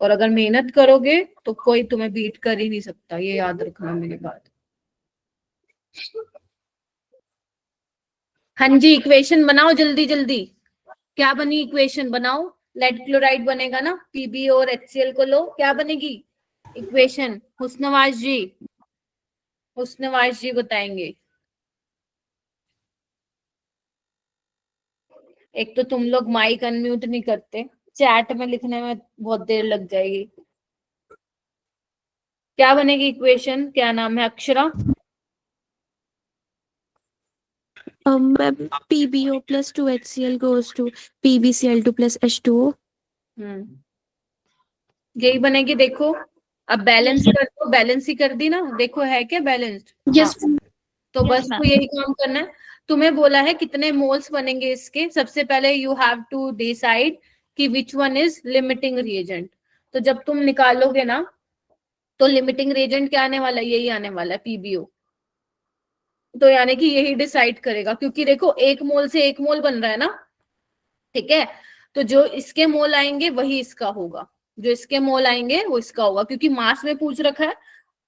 [SPEAKER 1] और अगर मेहनत करोगे तो कोई तुम्हें बीट कर ही नहीं सकता, ये याद रखना मेरी बात। हाँ जी, इक्वेशन बनाओ जल्दी जल्दी। क्या बनी इक्वेशन, बनाओ। लेड क्लोराइड बनेगा ना, पीबी और एचसीएल को लो, क्या बनेगी इक्वेशन? हुस्नवाज जी बताएंगे। एक तो तुम लोग माइक अनम्यूट नहीं करते, चैट में लिखने में बहुत देर लग जाएगी। क्या बनेगी इक्वेशन, क्या नाम है Akshara?
[SPEAKER 6] Ma'am PbO plus 2HCl goes to PbCl2 plus H2O.
[SPEAKER 1] यही बनेगी। देखो अब बैलेंस कर दो, बैलेंस ही कर दी ना, देखो है क्या बैलेंस्ड?
[SPEAKER 2] यस
[SPEAKER 1] तो
[SPEAKER 4] Yes,
[SPEAKER 1] बस
[SPEAKER 4] ma'am.
[SPEAKER 1] तो यही काम करना है। तुम्हें बोला है कितने मोल्स बनेंगे इसके, सबसे पहले यू हैव टू डिसाइड कि which one is limiting reagent. तो जब तुम निकालोगे ना तो लिमिटिंग रिएजेंट क्या आने वाला है, यही आने वाला है पीबीओ। तो यानी कि यही डिसाइड करेगा, क्योंकि देखो एक मोल से एक मोल बन रहा है ना, ठीक है? तो जो इसके मोल आएंगे वही इसका होगा, जो इसके मोल आएंगे वो इसका होगा, क्योंकि मास में पूछ रखा है,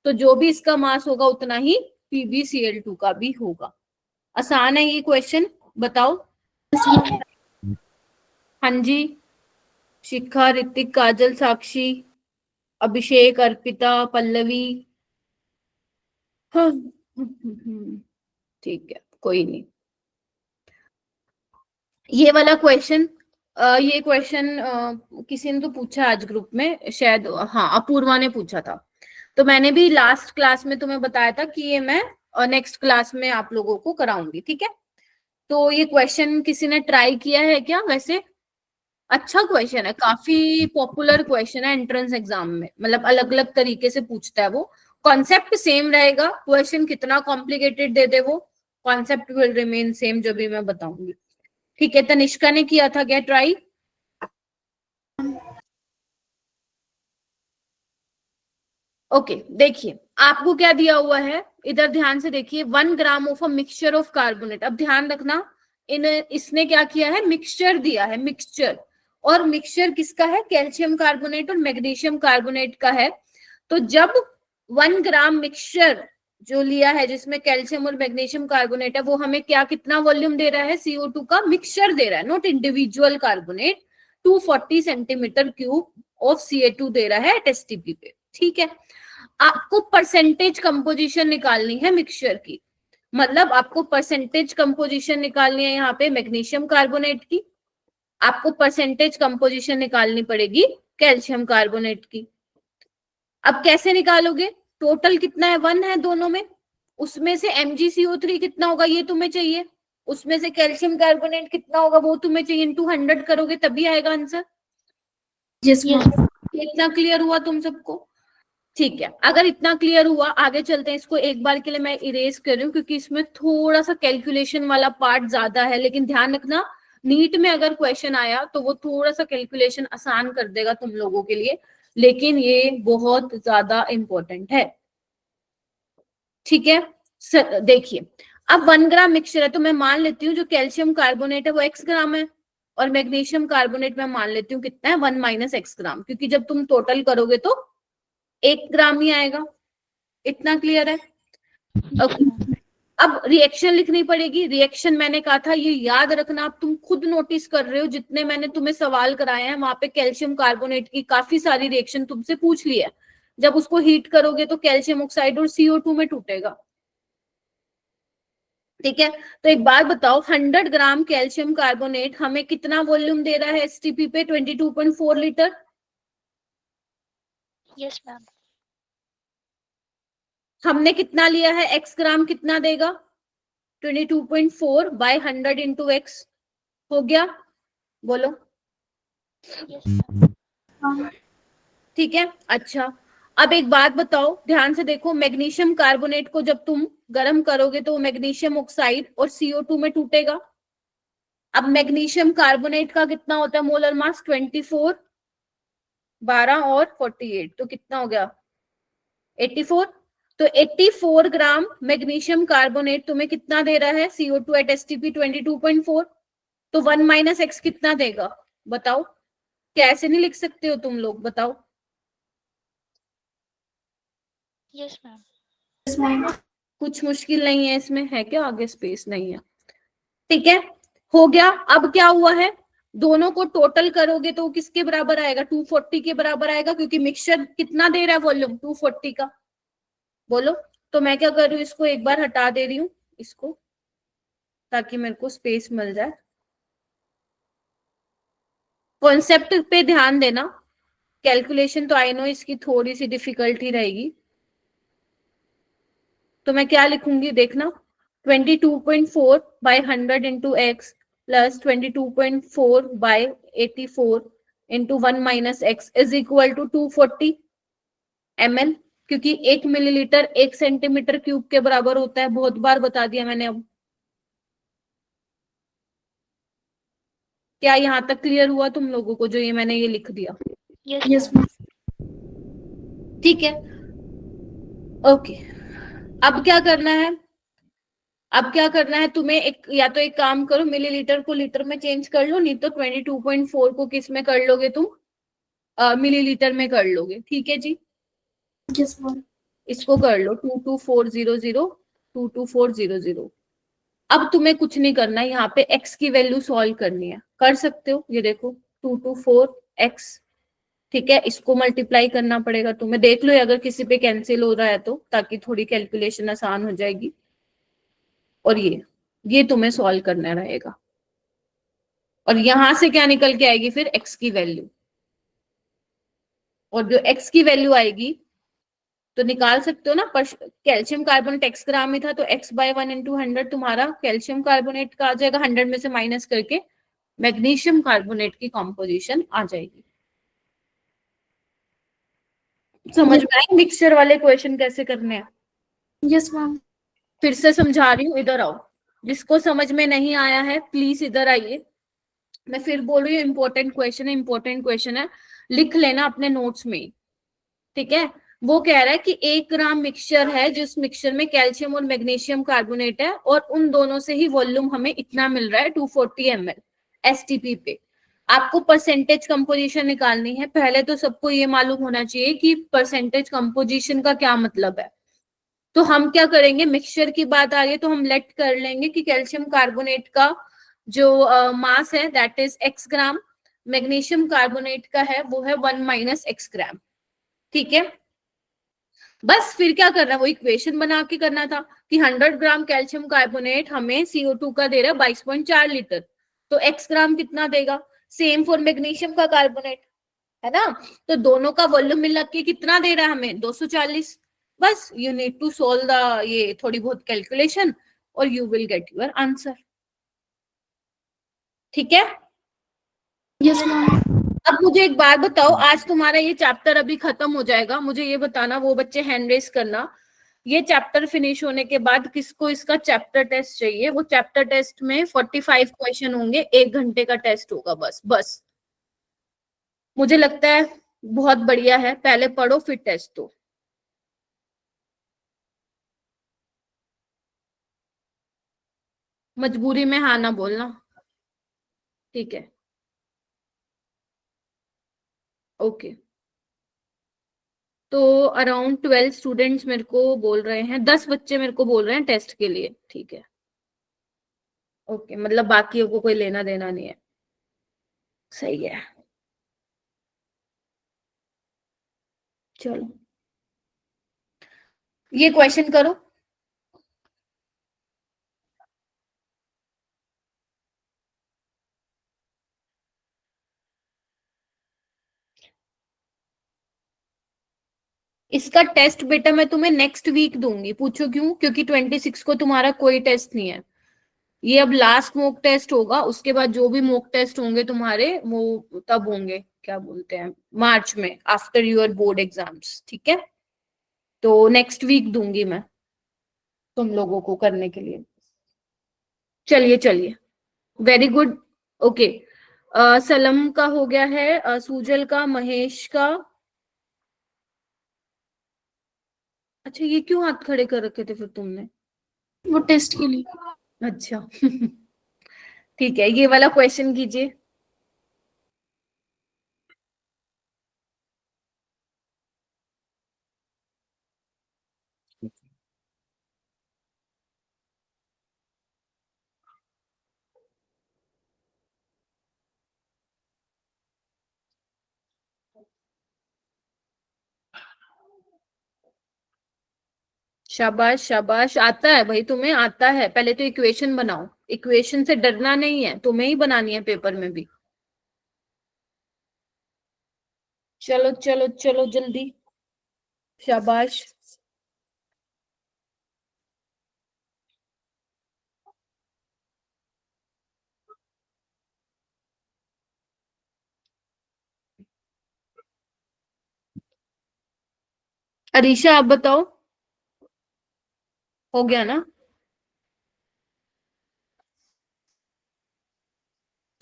[SPEAKER 1] तो जो भी इसका मास होगा उतना ही PbCl2 का भी होगा। आसान है ये क्वेश्चन, बताओ। हाँ जी, शिखा, ऋतिक, काजल, साक्षी, अभिषेक, अर्पिता, पल्लवी। हाँ, ठीक है, कोई नहीं। ये वाला क्वेश्चन, ये क्वेश्चन किसी ने तो पूछा आज ग्रुप में शायद, हाँ अपूर्वा ने पूछा था। तो मैंने भी लास्ट क्लास में तुम्हें बताया था कि ये मैं नेक्स्ट क्लास में आप लोगों को कराऊंगी, ठीक है? तो ये क्वेश्चन किसी ने ट्राई किया है क्या? वैसे अच्छा क्वेश्चन है, काफी पॉपुलर क्वेश्चन है एंट्रेंस एग्जाम में, मतलब अलग अलग तरीके से पूछता है वो। कॉन्सेप्ट सेम रहेगा, क्वेश्चन कितना कॉम्प्लिकेटेड दे दे वो, कॉन्सेप्ट विल रिमेन सेम, जो भी मैं बताऊंगी। ठीक है, तनिष्का ने किया था क्या ट्राई? ओके, देखिए आपको क्या दिया हुआ है, इधर ध्यान से देखिए। 1 gram of a mixture of carbonate. अब ध्यान रखना, इसने क्या किया है, मिक्सचर दिया है, मिक्सचर। और मिक्सचर किसका है? कैल्शियम कार्बोनेट और मैग्नीशियम कार्बोनेट का है। तो जब 1 ग्राम मिक्सचर जो लिया है जिसमें कैल्शियम और मैग्नीशियम कार्बोनेट है, वो हमें क्या, कितना वॉल्यूम दे रहा है? CO2 का मिक्सचर दे रहा है, not individual carbonate. 240 centimetre cube of CA2 दे रहा है STP पे, ठीक है? आपको परसेंटेज कंपोजिशन निकालनी है मिक्सचर की, मतलब आपको परसेंटेज कंपोजिशन निकालनी है यहाँ पे मैग्नीशियम कार्बोनेट की, आपको परसेंटेज कंपोजिशन निकालनी पड़ेगी कैल्शियम कार्बोनेट की। अब कैसे निकालोगे? टोटल कितना है? 1 है दोनों में, उसमें से MgCO3 कितना होगा ये तुम्हें चाहिए, उसमें से कैल्शियम कार्बोनेट कितना होगा वो तुम्हें चाहिए, इनटू 100 करोगे तभी आएगा आंसर।
[SPEAKER 2] Yes ma'am.
[SPEAKER 1] इतना क्लियर हुआ तुम सबको? ठीक है, अगर इतना क्लियर हुआ आगे चलते हैं। इसको एक बार के लिए मैं इरेज कर रही हूँ क्योंकि इसमें थोड़ा सा कैलकुलेशन वाला पार्ट ज्यादा है, लेकिन ध्यान रखना नीट में अगर क्वेश्चन आया तो वो थोड़ा सा कैलकुलेशन आसान कर देगा तुम लोगों के लिए, लेकिन ये बहुत ज्यादा इंपॉर्टेंट है, ठीक है? देखिए, अब 1 ग्राम मिक्सचर है तो मैं मान लेती हूँ जो कैल्शियम कार्बोनेट है वो x ग्राम है, और मैग्नीशियम कार्बोनेट मैं मान लेती हूँ कितना है, 1 - x ग्राम, क्योंकि जब तुम टोटल करोगे तो 1 ग्राम ही आएगा। इतना क्लियर है? ओके, अब रिएक्शन लिखनी पड़ेगी। रिएक्शन मैंने कहा था, ये याद रखना, अब तुम खुद नोटिस कर रहे हो जितने मैंने तुम्हें सवाल कराए हैं वहां पे कैल्शियम कार्बोनेट की काफी सारी रिएक्शन तुमसे पूछ ली है। जब उसको हीट करोगे तो कैल्शियम ऑक्साइड और CO2 में टूटेगा। ठीक है, तो एक बात बताओ, 100 ग्राम कैल्शियम कार्बोनेट हमें कितना वॉल्यूम दे रहा है एसटीपी पे? 22.4 लीटर।
[SPEAKER 4] Yes ma'am.
[SPEAKER 1] हमने कितना लिया है, x ग्राम कितना देगा? 22.4 बाय 100 इंटू एक्स हो गया, बोलो।
[SPEAKER 4] Yes ma'am.
[SPEAKER 1] ठीक है, अच्छा अब एक बात बताओ, ध्यान से देखो, मैग्नीशियम कार्बोनेट को जब तुम गर्म करोगे तो मैग्नीशियम ऑक्साइड और CO2 में टूटेगा। अब मैग्नीशियम कार्बोनेट का कितना होता है मोलर मास? 24, 12 और 48, तो कितना हो गया? 84। तो 84 ग्राम मैग्नीशियम कार्बोनेट तुम्हें कितना दे रहा है? CO2 eight STP 22.4। तो 1 माइनस एक्स कितना देगा बताओ? कैसे नहीं लिख सकते हो तुम लोग, बताओ।
[SPEAKER 4] Yes ma'am.
[SPEAKER 1] कुछ मुश्किल नहीं है इसमें, है क्या? आगे स्पेस नहीं है। ठीक है, हो गया। अब क्या हुआ है, दोनों को टोटल करोगे तो किसके बराबर आएगा? 240 के बराबर आएगा, क्योंकि मिक्सचर कितना दे रहा है वॉल्यूम? 240 का। बोलो। तो मैं क्या कर रही हूँ, इसको एक बार हटा दे रही हूँ इसको, ताकि मेरे को स्पेस मिल जाए। कॉन्सेप्ट पे ध्यान देना, कैलकुलेशन तो आई नो इसकी थोड़ी सी डिफिकल्टी रहेगी। तो मैं क्या लिखूंगी देखना, 22.4 by 100 into X plus 22.4 by 84 into 1 minus X is equal to 240 ml, क्योंकि 1 मिलीलीटर 1 सेंटीमीटर क्यूब के बराबर होता है। बहुत बार बता दिया मैंने। अब क्या यहाँ तक क्लियर हुआ तुम लोगों को, जो ये मैंने ये लिख दिया?
[SPEAKER 4] Yes ma'am.
[SPEAKER 1] ठीक है, ओके। अब क्या करना है, अब क्या करना है तुम्हें, एक या तो एक काम करो, मिलीलीटर को लीटर में चेंज कर लो, नहीं तो 22.4 को किस में कर लोगे तुम? मिलीलीटर में कर लोगे। ठीक है जी,
[SPEAKER 2] यस मैम।
[SPEAKER 1] इसको कर लो 22400, 22400। अब तुम्हें कुछ नहीं करना, यहाँ पे x की वैल्यू सॉल्व करनी है। कर सकते हो, ये देखो 224x। ठीक है, इसको मल्टीप्लाई करना पड़ेगा तुम्हें। देख लो अगर किसी पे कैंसिल हो रहा है तो, ताकि थोड़ी कैलकुलेशन आसान हो जाएगी। और ये तुम्हें सॉल्व करना रहेगा। और यहां से क्या निकल के आएगी फिर? x की वैल्यू। और जो x की वैल्यू आएगी तो निकाल सकते हो ना, पर कैल्शियम कार्बोनेट x ग्राम ही था, तो x बाय 1 इंटू 100 तुम्हारा कैल्शियम कार्बोनेट का आ जाएगा, 100 में से माइनस करके मैग्नीशियम कार्बोनेट की कॉम्पोजिशन आ जाएगी। समझ में आई मिक्सचर वाले क्वेश्चन कैसे करने हैं?
[SPEAKER 2] Yes ma'am.
[SPEAKER 1] फिर से समझा रही हूँ, इधर आओ। जिसको समझ में नहीं आया है प्लीज इधर आइए। मैं फिर बोल रही हूँ, इंपॉर्टेंट क्वेश्चन है, इंपॉर्टेंट क्वेश्चन है, लिख लेना अपने नोट्स में। ठीक है, वो कह रहा है कि 1 ग्राम मिक्सचर है, जिस मिक्सचर में कैल्शियम और मैग्नीशियम कार्बोनेट है, और उन दोनों से ही वॉल्यूम हमें इतना मिल रहा है 240 ml एसटीपी पे। आपको परसेंटेज कंपोजिशन निकालनी है। पहले तो सबको ये मालूम होना चाहिए कि परसेंटेज कंपोजिशन का क्या मतलब है। तो हम क्या करेंगे, मिक्सचर की बात आ रही है तो हम लेट कर लेंगे कि कैल्शियम कार्बोनेट का जो मास है that is x gram, magnesium carbonate का है वो है 1 माइनस x ग्राम। ठीक है, बस फिर क्या करना है, वो इक्वेशन बना के करना था कि 100 ग्राम कैल्शियम कार्बोनेट हमें CO2 का दे रहा है 22.4 लीटर, तो x ग्राम कितना देगा? सेम फॉर मैग्नीशियम का कार्बोनेट, है ना? तो दोनों का वॉल्यूम मिला के कितना दे रहा है हमें? 240। बस you need to solve the ये थोड़ी बहुत कैलकुलेशन और you will get your answer. ठीक है,
[SPEAKER 2] यस मैम।
[SPEAKER 1] अब मुझे एक बात बताओ, आज तुम्हारा ये चैप्टर अभी खत्म हो जाएगा, मुझे ये बताना, वो बच्चे हैंड रेस करना, ये चैप्टर फिनिश होने के बाद किसको इसका चैप्टर टेस्ट चाहिए? वो चैप्टर टेस्ट में 45 क्वेश्चन होंगे, 1 घंटे का टेस्ट होगा बस। बस मुझे लगता है बहुत बढ़िया है, पहले पढ़ो फिर टेस्ट दो। मजबूरी में हाँ ना बोलना, ठीक है? ओके, तो अराउंड 12 स्टूडेंट्स मेरे को बोल रहे हैं, 10 बच्चे मेरे को बोल रहे हैं टेस्ट के लिए, ठीक है। ओके, मतलब बाकियों को कोई लेना देना नहीं है, सही है। चलो ये क्वेश्चन करो। इसका टेस्ट बेटा मैं तुम्हें नेक्स्ट वीक दूंगी। पूछो क्यों? क्योंकि 26 को तुम्हारा कोई टेस्ट नहीं है। ये अब लास्ट मॉक टेस्ट होगा, उसके बाद जो भी मॉक टेस्ट होंगे तुम्हारे वो तब होंगे, क्या बोलते हैं, मार्च में, आफ्टर योर बोर्ड एग्जाम्स, ठीक है। तो नेक्स्ट वीक दूंगी मैं तुम लोगों को करने के लिए। चलिए चलिए, वेरी गुड। ओके, सलम का हो गया है, सूजल का, महेश का। अच्छा, ये क्यों हाथ खड़े कर रखे थे फिर तुमने?
[SPEAKER 2] वो टेस्ट के लिए।
[SPEAKER 1] अच्छा ठीक है, ये वाला क्वेश्चन कीजिए। शाबाश शाबाश, आता है भाई, तुम्हें आता है। पहले तो इक्वेशन बनाओ, इक्वेशन से डरना नहीं है, तुम्हें ही बनानी है पेपर में भी। चलो चलो चलो जल्दी, शाबाश। अरीशा आप बताओ, हो गया ना?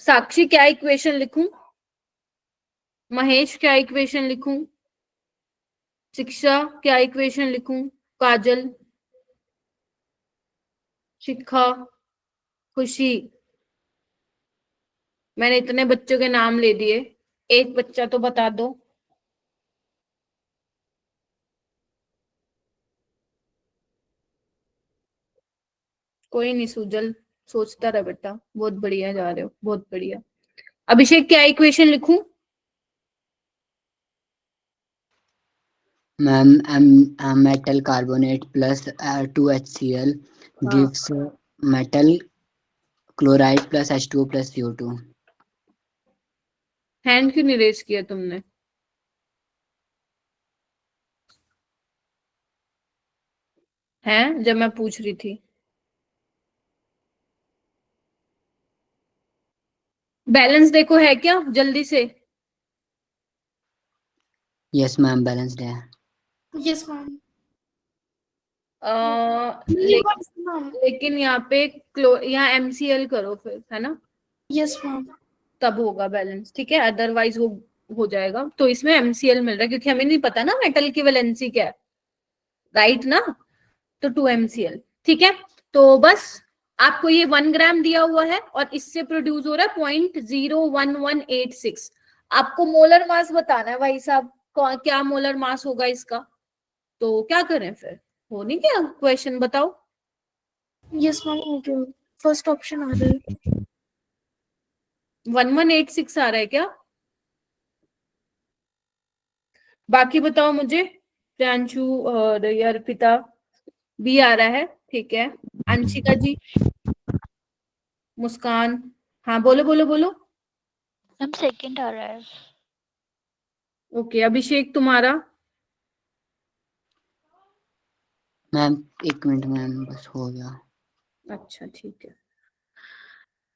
[SPEAKER 1] साक्षी क्या इक्वेशन लिखूं? महेश क्या इक्वेशन लिखूं? शिक्षा क्या इक्वेशन लिखूं? काजल, शिखा, खुशी। मैंने इतने बच्चों के नाम ले दिए, एक बच्चा तो बता दो। कोई नहीं सूजल, सोचता रहे बेटा, बहुत बढ़िया जा रहे हो, बहुत बढ़िया। अभिषेक क्या इक्वेशन लिखूं?
[SPEAKER 3] Ma'am metal carbonate plus 2HCl gives metal chloride plus H2O plus CO2.
[SPEAKER 1] Hand क्यों नहीं रेज किया तुमने? हैं, जब मैं पूछ रही थी। बैलेंस देखो है क्या, जल्दी से।
[SPEAKER 3] Yes मैम, balanced है।
[SPEAKER 2] Yes ma'am.
[SPEAKER 1] लेकिन यहाँ पे यहाँ MCl करो फिर, है ना?
[SPEAKER 2] Yes ma'am.
[SPEAKER 1] तब होगा बैलेंस, ठीक है, अदरवाइज वो हो जाएगा। तो इसमें MCl मिल रहा है क्योंकि हमें नहीं पता ना मेटल की वैलेंसी क्या है, राइट ना? तो 2 MCl, ठीक है। तो बस आपको ये 1 ग्राम दिया हुआ है और इससे प्रोड्यूस हो रहा है 0.01186। आपको मोलर मास बताना है भाई साहब, क्या मोलर मास होगा इसका। तो क्या करें फिर, हो नहीं क्या क्वेश्चन, बताओ।
[SPEAKER 2] यस मैम, फर्स्ट ऑप्शन आ रहा है।
[SPEAKER 1] 1186 आ रहा है क्या? बाकी बताओ मुझे। प्रियांशु और अर्पिता भी आ रहा है, ठीक है। अंशिका जी, मुस्कान, हाँ बोलो बोलो बोलो।
[SPEAKER 4] मैम सेकंड आ रहा है।
[SPEAKER 1] ओके, अभिषेक तुम्हारा?
[SPEAKER 3] मैम 1 मिनट मैम, बस हो गया।
[SPEAKER 1] अच्छा ठीक है,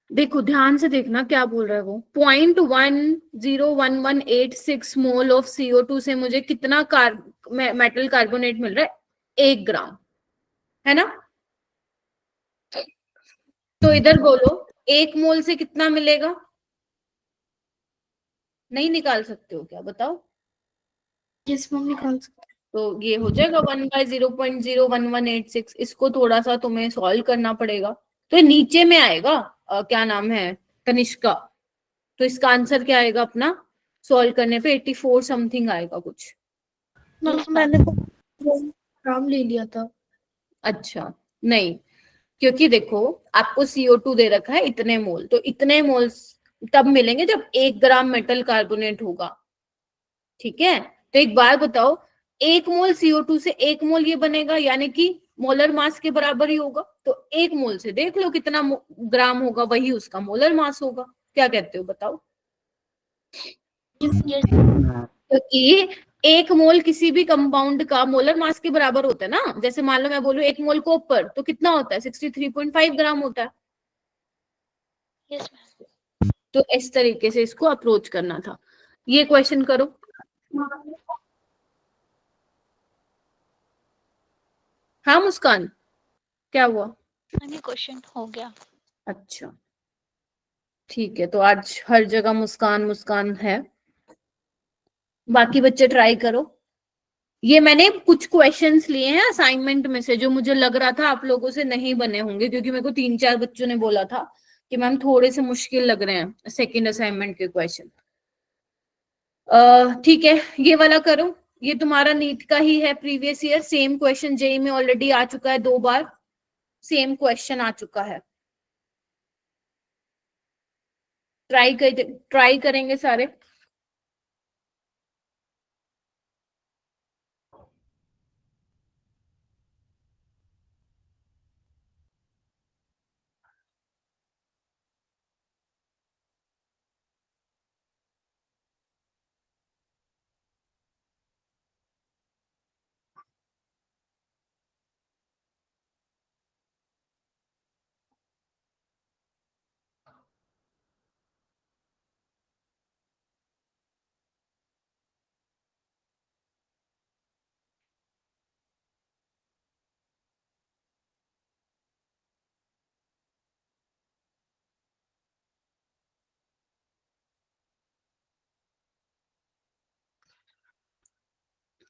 [SPEAKER 1] देखो ध्यान से देखना क्या बोल रहा है वो। 0.101186 मोल ऑफ CO2 से मुझे कितना मेटल कार्बोनेट मिल रहा है? 1 ग्राम, है ना? तो इधर बोलो 1 मोल से कितना मिलेगा? नहीं निकाल सकते हो क्या, बताओ।
[SPEAKER 2] यस मैम, निकाल सकते।
[SPEAKER 1] तो ये हो जाएगा 1/0.01186। इसको थोड़ा सा तुम्हें सॉल्व करना पड़ेगा। तो ये नीचे में आएगा, क्या नाम है, तनिष्का। तो इसका आंसर क्या आएगा अपना, सॉल्व करने पे 84 समथिंग आएगा कुछ।
[SPEAKER 2] मैम
[SPEAKER 4] Yes,
[SPEAKER 2] मैंने
[SPEAKER 4] ma'am.
[SPEAKER 2] ग्राम ले लिया था।
[SPEAKER 1] अच्छा, नहीं, क्योंकि देखो आपको CO2 दे रखा है इतने मोल, तो इतने मोल तब मिलेंगे जब 1 ग्राम मेटल कार्बोनेट होगा। ठीक है, तो एक बार बताओ, 1 मोल CO2 से 1 मोल ये बनेगा, यानी कि मोलर मास के बराबर ही होगा। तो 1 मोल से देख लो कितना ग्राम होगा, वही उसका मोलर मास होगा। क्या कहते हो बताओ?
[SPEAKER 4] Yes,
[SPEAKER 3] मैम
[SPEAKER 1] क्योंकि 1 मोल किसी भी कंपाउंड का मोलर मास के बराबर होता है ना। जैसे मान लो मैं बोलूं 1 मोल कॉपर, तो कितना होता है? 63.5 ग्राम होता है।
[SPEAKER 4] yes, ma'am.
[SPEAKER 1] तो इस तरीके से इसको अप्रोच करना था। ये क्वेश्चन करो। हाँ मुस्कान, क्या हुआ?
[SPEAKER 4] मैम ये क्वेश्चन हो गया.
[SPEAKER 1] अच्छा, ठीक है, तो आज हर जगह मुस्कान मुस्कान है। बाकी बच्चे ट्राई करो। ये मैंने कुछ क्वेश्चंस लिए हैं असाइनमेंट में से, जो मुझे लग रहा था आप लोगों से नहीं बने होंगे, क्योंकि मेरे को 3-4 बच्चों ने बोला था कि मैम थोड़े से मुश्किल लग रहे हैं सेकंड असाइनमेंट के क्वेश्चन। ठीक है, ये वाला करो। ये तुम्हारा नीट का ही है, previous year same question JEE में ऑलरेडी आ चुका है, 2 बार सेम क्वेश्चन आ चुका है। ट्राई करेंगे सारे।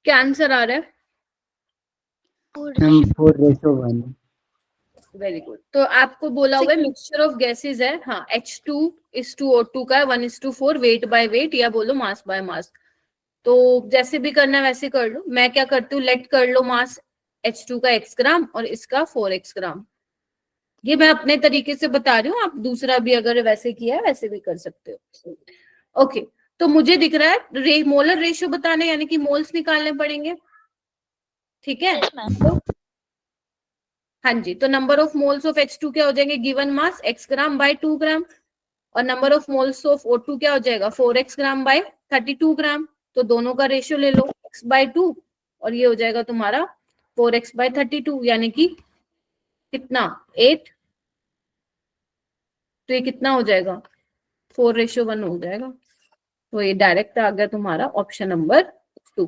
[SPEAKER 1] क्या आंसर आ रहा है?
[SPEAKER 3] 4:1।
[SPEAKER 1] Very good. तो आपको बोला हुआ है मिक्सचर ऑफ गैसेस है, हाँ, H2:O2 का 1:4 वेट बाय वेट, या बोलो मास बाय मास। तो जैसे भी करना है वैसे कर लो। मैं क्या करती हूँ, लेट कर लो मास H2 का X ग्राम और इसका 4X ग्राम। ये मैं अपने तरीके से बता रही हूँ, आप दूसरा भी अगर वैसे किया है वैसे भी कर सकते हो। ओके, तो मुझे दिख रहा है मोलर रेशियो बताने, यानी कि मोल्स निकालने पड़ेंगे। ठीक है,
[SPEAKER 4] Yes, ma'am.
[SPEAKER 1] हाँ जी, तो number of moles of H2 क्या हो जाएंगे, गिवन मास X ग्राम बाय 2 ग्राम, और number of moles of O2 क्या हो जाएगा, 4X ग्राम बाय 32 ग्राम। तो दोनों का रेशियो ले लो, X/2, और ये हो जाएगा तुम्हारा 4X/32, यानी कि कितना, 8। तो ये कितना हो जाएगा, 4:1 हो जाएगा। तो ये डायरेक्ट आ गया तुम्हारा ऑप्शन नंबर 2।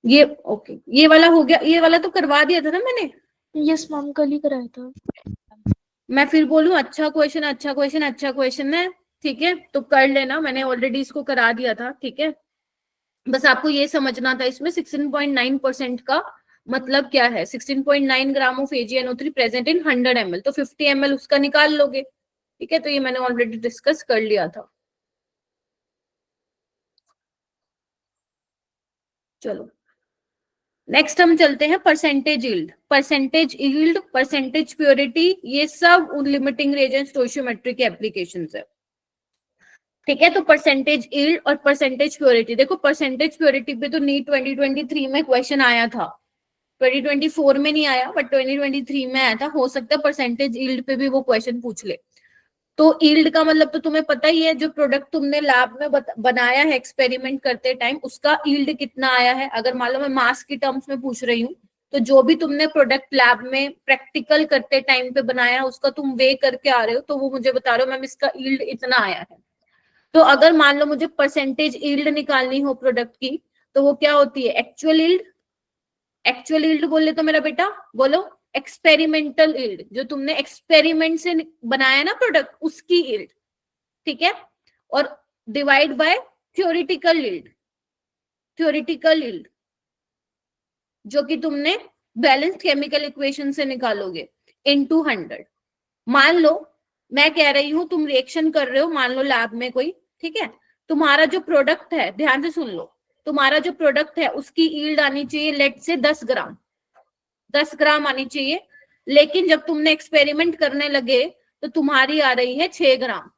[SPEAKER 1] ये ओके, ये वाला हो गया। ये वाला तो करवा दिया था ना मैंने।
[SPEAKER 2] यस मैम, कल ही कराया था।
[SPEAKER 1] मैं फिर बोलूं अच्छा क्वेश्चन, अच्छा क्वेश्चन, अच्छा क्वेश्चन है। ठीक है, तो कर लेना, मैंने ऑलरेडी इसको करा दिया था। ठीक है, बस आपको ये समझना था इसमें 16.9% का मतलब क्या है। 16.9 gram of AgNO3 present in 100 ml, तो 50 ml उसका निकाल लोगे। ठीक है, तो ये मैंने ऑलरेडी डिस्कस कर लिया था। चलो नेक्स्ट हम चलते हैं percentage yield. Percentage yield, percentage purity, ये सब लिमिटिंग रिएजेंट स्टोइशियोमेट्री के एप्लीकेशंस है। ठीक है, तो परसेंटेज यील्ड और परसेंटेज प्योरिटी, देखो परसेंटेज प्योरिटी पे तो नीट 2023 में क्वेश्चन आया था, 2024 में नहीं आया, बट 2023 में आया था। हो सकता है परसेंटेज यील्ड पे भी वो क्वेश्चन पूछ ले। तो यील्ड का मतलब तो तुम्हें पता ही है, जो प्रोडक्ट तुमने लैब में बनाया है एक्सपेरिमेंट करते टाइम, उसका यील्ड कितना आया है। अगर मान लो मैं मास की टर्म्स में पूछ रही हूँ, तो जो भी तुमने प्रोडक्ट लैब में प्रैक्टिकल करते टाइम पे बनाया, उसका तुम वे करके आ रहे हो, तो वो मुझे बता रहे हो मैम इसका यील्ड इतना आया है। तो अगर मान लो मुझे परसेंटेज यील्ड निकालनी हो प्रोडक्ट की, तो वो क्या होती है, एक्चुअल यील्ड। एक्चुअल यील्ड बोले तो मेरा बेटा बोलो, एक्सपेरिमेंटल यील्ड, जो तुमने एक्सपेरिमेंट से बनाया ना प्रोडक्ट, उसकी यील्ड। ठीक है, और divide by theoretical yield. Theoretical yield जो कि तुमने बैलेंस्ड केमिकल इक्वेशन से निकालोगे, इनटू 100। मान लो मैं कह रही हूं तुम रिएक्शन कर रहे हो, मान लो लैब में कोई, ठीक है, तुम्हारा जो प्रोडक्ट है, ध्यान से सुन लो, तुम्हारा जो प्रोडक्ट है उसकी ईल्ड आनी चाहिए लेट से 10 ग्राम, 10 ग्राम आनी चाहिए, लेकिन जब तुमने एक्सपेरिमेंट करने लगे तो तुम्हारी आ रही है 6 ग्राम,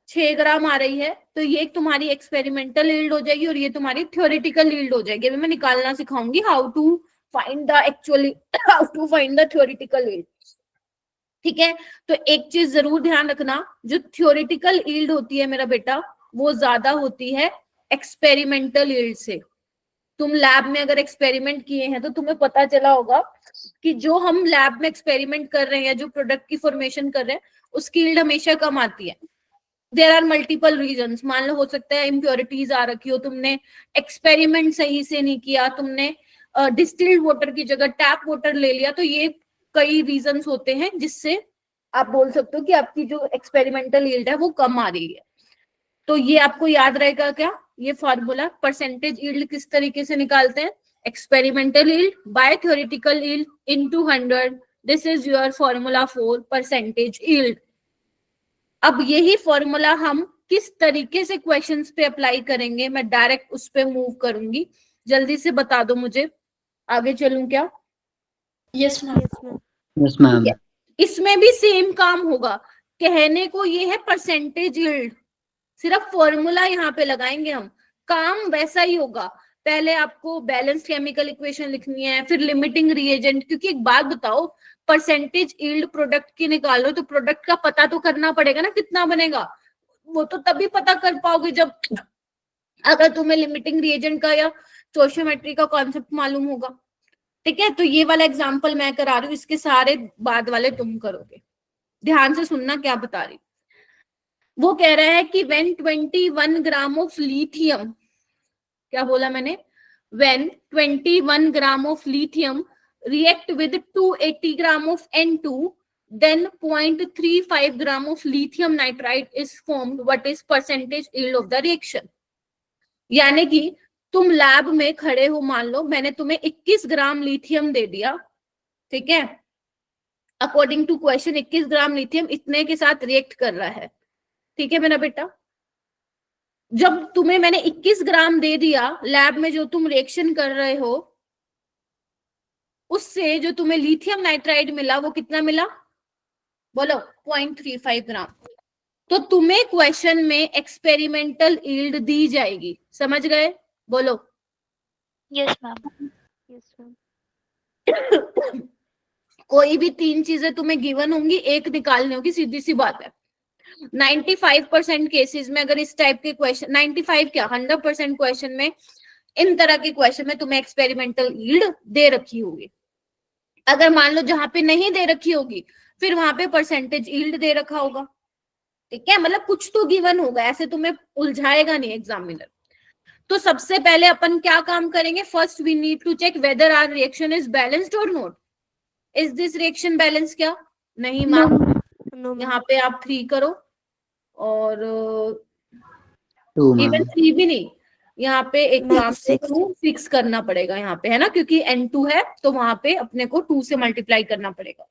[SPEAKER 1] 6 ग्राम आ रही है। तो ये तुम्हारी एक्सपेरिमेंटल ईल्ड हो जाएगी और ये तुम्हारी थ्योरेटिकल ईल्ड हो जाएगी। अभी मैं निकालना सिखाऊंगी how to find the actually how to find the theoretical yield. ठीक है, तो एक चीज जरूर ध्यान रखना, जो थ्योरेटिकल ईल्ड होती है मेरा बेटा वो ज्यादा होती है एक्सपेरिमेंटल ईल्ड से। तुम लैब में अगर एक्सपेरिमेंट किए हैं तो तुम्हें पता चला होगा कि जो हम लैब में एक्सपेरिमेंट कर रहे हैं, जो प्रोडक्ट की फॉर्मेशन कर रहे हैं, उसकी ईल्ड हमेशा कम आती है। There are multiple reasons. मान लो हो सकता है इम्प्योरिटीज आ रखी हो, तुमने एक्सपेरिमेंट सही से नहीं किया, तुमने डिस्टिल्ड वाटर की जगह टैप वाटर ले लिया, तो ये कई रीजंस होते हैं जिससे आप बोल सकते हो कि आपकी जो एक्सपेरिमेंटल यील्ड है वो कम आ रही है। तो ये आपको याद रहेगा क्या, ये फॉर्मूला परसेंटेज यील्ड किस तरीके से निकालते हैं, experimental yield by theoretical yield into 100, this is your formula for percentage yield. अब यही फॉर्मूला हम किस तरीके से क्वेश्चंस पे अप्लाई करेंगे, मैं डायरेक्ट उस पे मूव करूंगी। जल्दी से बता दो मुझे, आगे चलूं क्या?
[SPEAKER 2] Yes ma'am.
[SPEAKER 6] Yes ma'am.
[SPEAKER 3] Yes ma'am.
[SPEAKER 1] इसमें भी सेम काम होगा। कहने को ये है परसेंटेज यील्ड, सिर्फ फॉर्मूला यहाँ पे लगाएंगे हम, काम वैसा ही होगा। पहले आपको बैलेंस केमिकल इक्वेशन लिखनी है, फिर लिमिटिंग रिएजेंट, क्योंकि एक बात बताओ, परसेंटेज यील्ड प्रोडक्ट की निकालो तो प्रोडक्ट का पता तो करना पड़ेगा ना कितना बनेगा। वो तो तभी पता कर पाओगे जब अगर तुम्हें लिमिटिंग रिएजेंट का या स्टोइचियोमेट्री का कॉन्सेप्ट मालूम होगा। ठीक है, तो ये वाला एग्जांपल मैं करा रही हूँ, इसके सारे बाद वाले तुम करोगे। ध्यान से सुनना क्या बता रही। वो कह रहा है कि व्हेन 21 ग्राम ऑफ लिथियम, क्या बोला मैंने, when 21 gram of lithium react with 280 gram of N2, then 0.35 gram of lithium nitride is formed. What is percentage yield of the reaction? यानी कि तुम लैब में खड़े हो, मान लो मैंने तुम्हें 21 ग्राम लिथियम दे दिया, ठीक है, according to question 21 gram lithium इतने के साथ रिएक्ट कर रहा है। ठीक है मेरा बेटा, जब तुम्हें मैंने 21 ग्राम दे दिया, लैब में जो तुम रिएक्शन कर रहे हो उससे जो तुम्हें लिथियम नाइट्राइड मिला वो कितना मिला, बोलो 0.35 ग्राम। तो तुम्हें क्वेश्चन में एक्सपेरिमेंटल यील्ड दी जाएगी, समझ गए? बोलो।
[SPEAKER 4] Yes ma'am.
[SPEAKER 6] Yes ma'am.
[SPEAKER 1] कोई भी 3 चीजें तुम्हें गिवन होंगी, एक निकालनी होगी, सीधी सी बात है। 95% केसेस में अगर इस टाइप के क्वेश्चन, 95 क्या 100% क्वेश्चन में, इन तरह के क्वेश्चन में तुम्हें एक्सपेरिमेंटल यील्ड दे रखी होगी। अगर मान लो जहां पे नहीं दे रखी होगी, फिर वहां पे परसेंटेज यील्ड दे रखा होगा। ठीक है, मतलब कुछ तो गिवन होगा, ऐसे तुम्हें उलझाएगा नहीं एग्जामिनर। तो सबसे पहले अपन क्या काम करेंगे, first we need to check whether our reaction is balanced और नॉट। Is this reaction balance? क्या नहीं मैम,
[SPEAKER 6] नो मैम।
[SPEAKER 1] यहाँ पे आप 3 करो, और
[SPEAKER 3] 2
[SPEAKER 1] इवन
[SPEAKER 3] मैम।
[SPEAKER 1] 3 भी नहीं, यहाँ पे एक
[SPEAKER 6] मैम,
[SPEAKER 1] काम
[SPEAKER 6] 6
[SPEAKER 1] फिक्स करना पड़ेगा यहाँ पे, है ना, क्योंकि N2 है तो वहां पे अपने को 2 से मल्टीप्लाई करना पड़ेगा।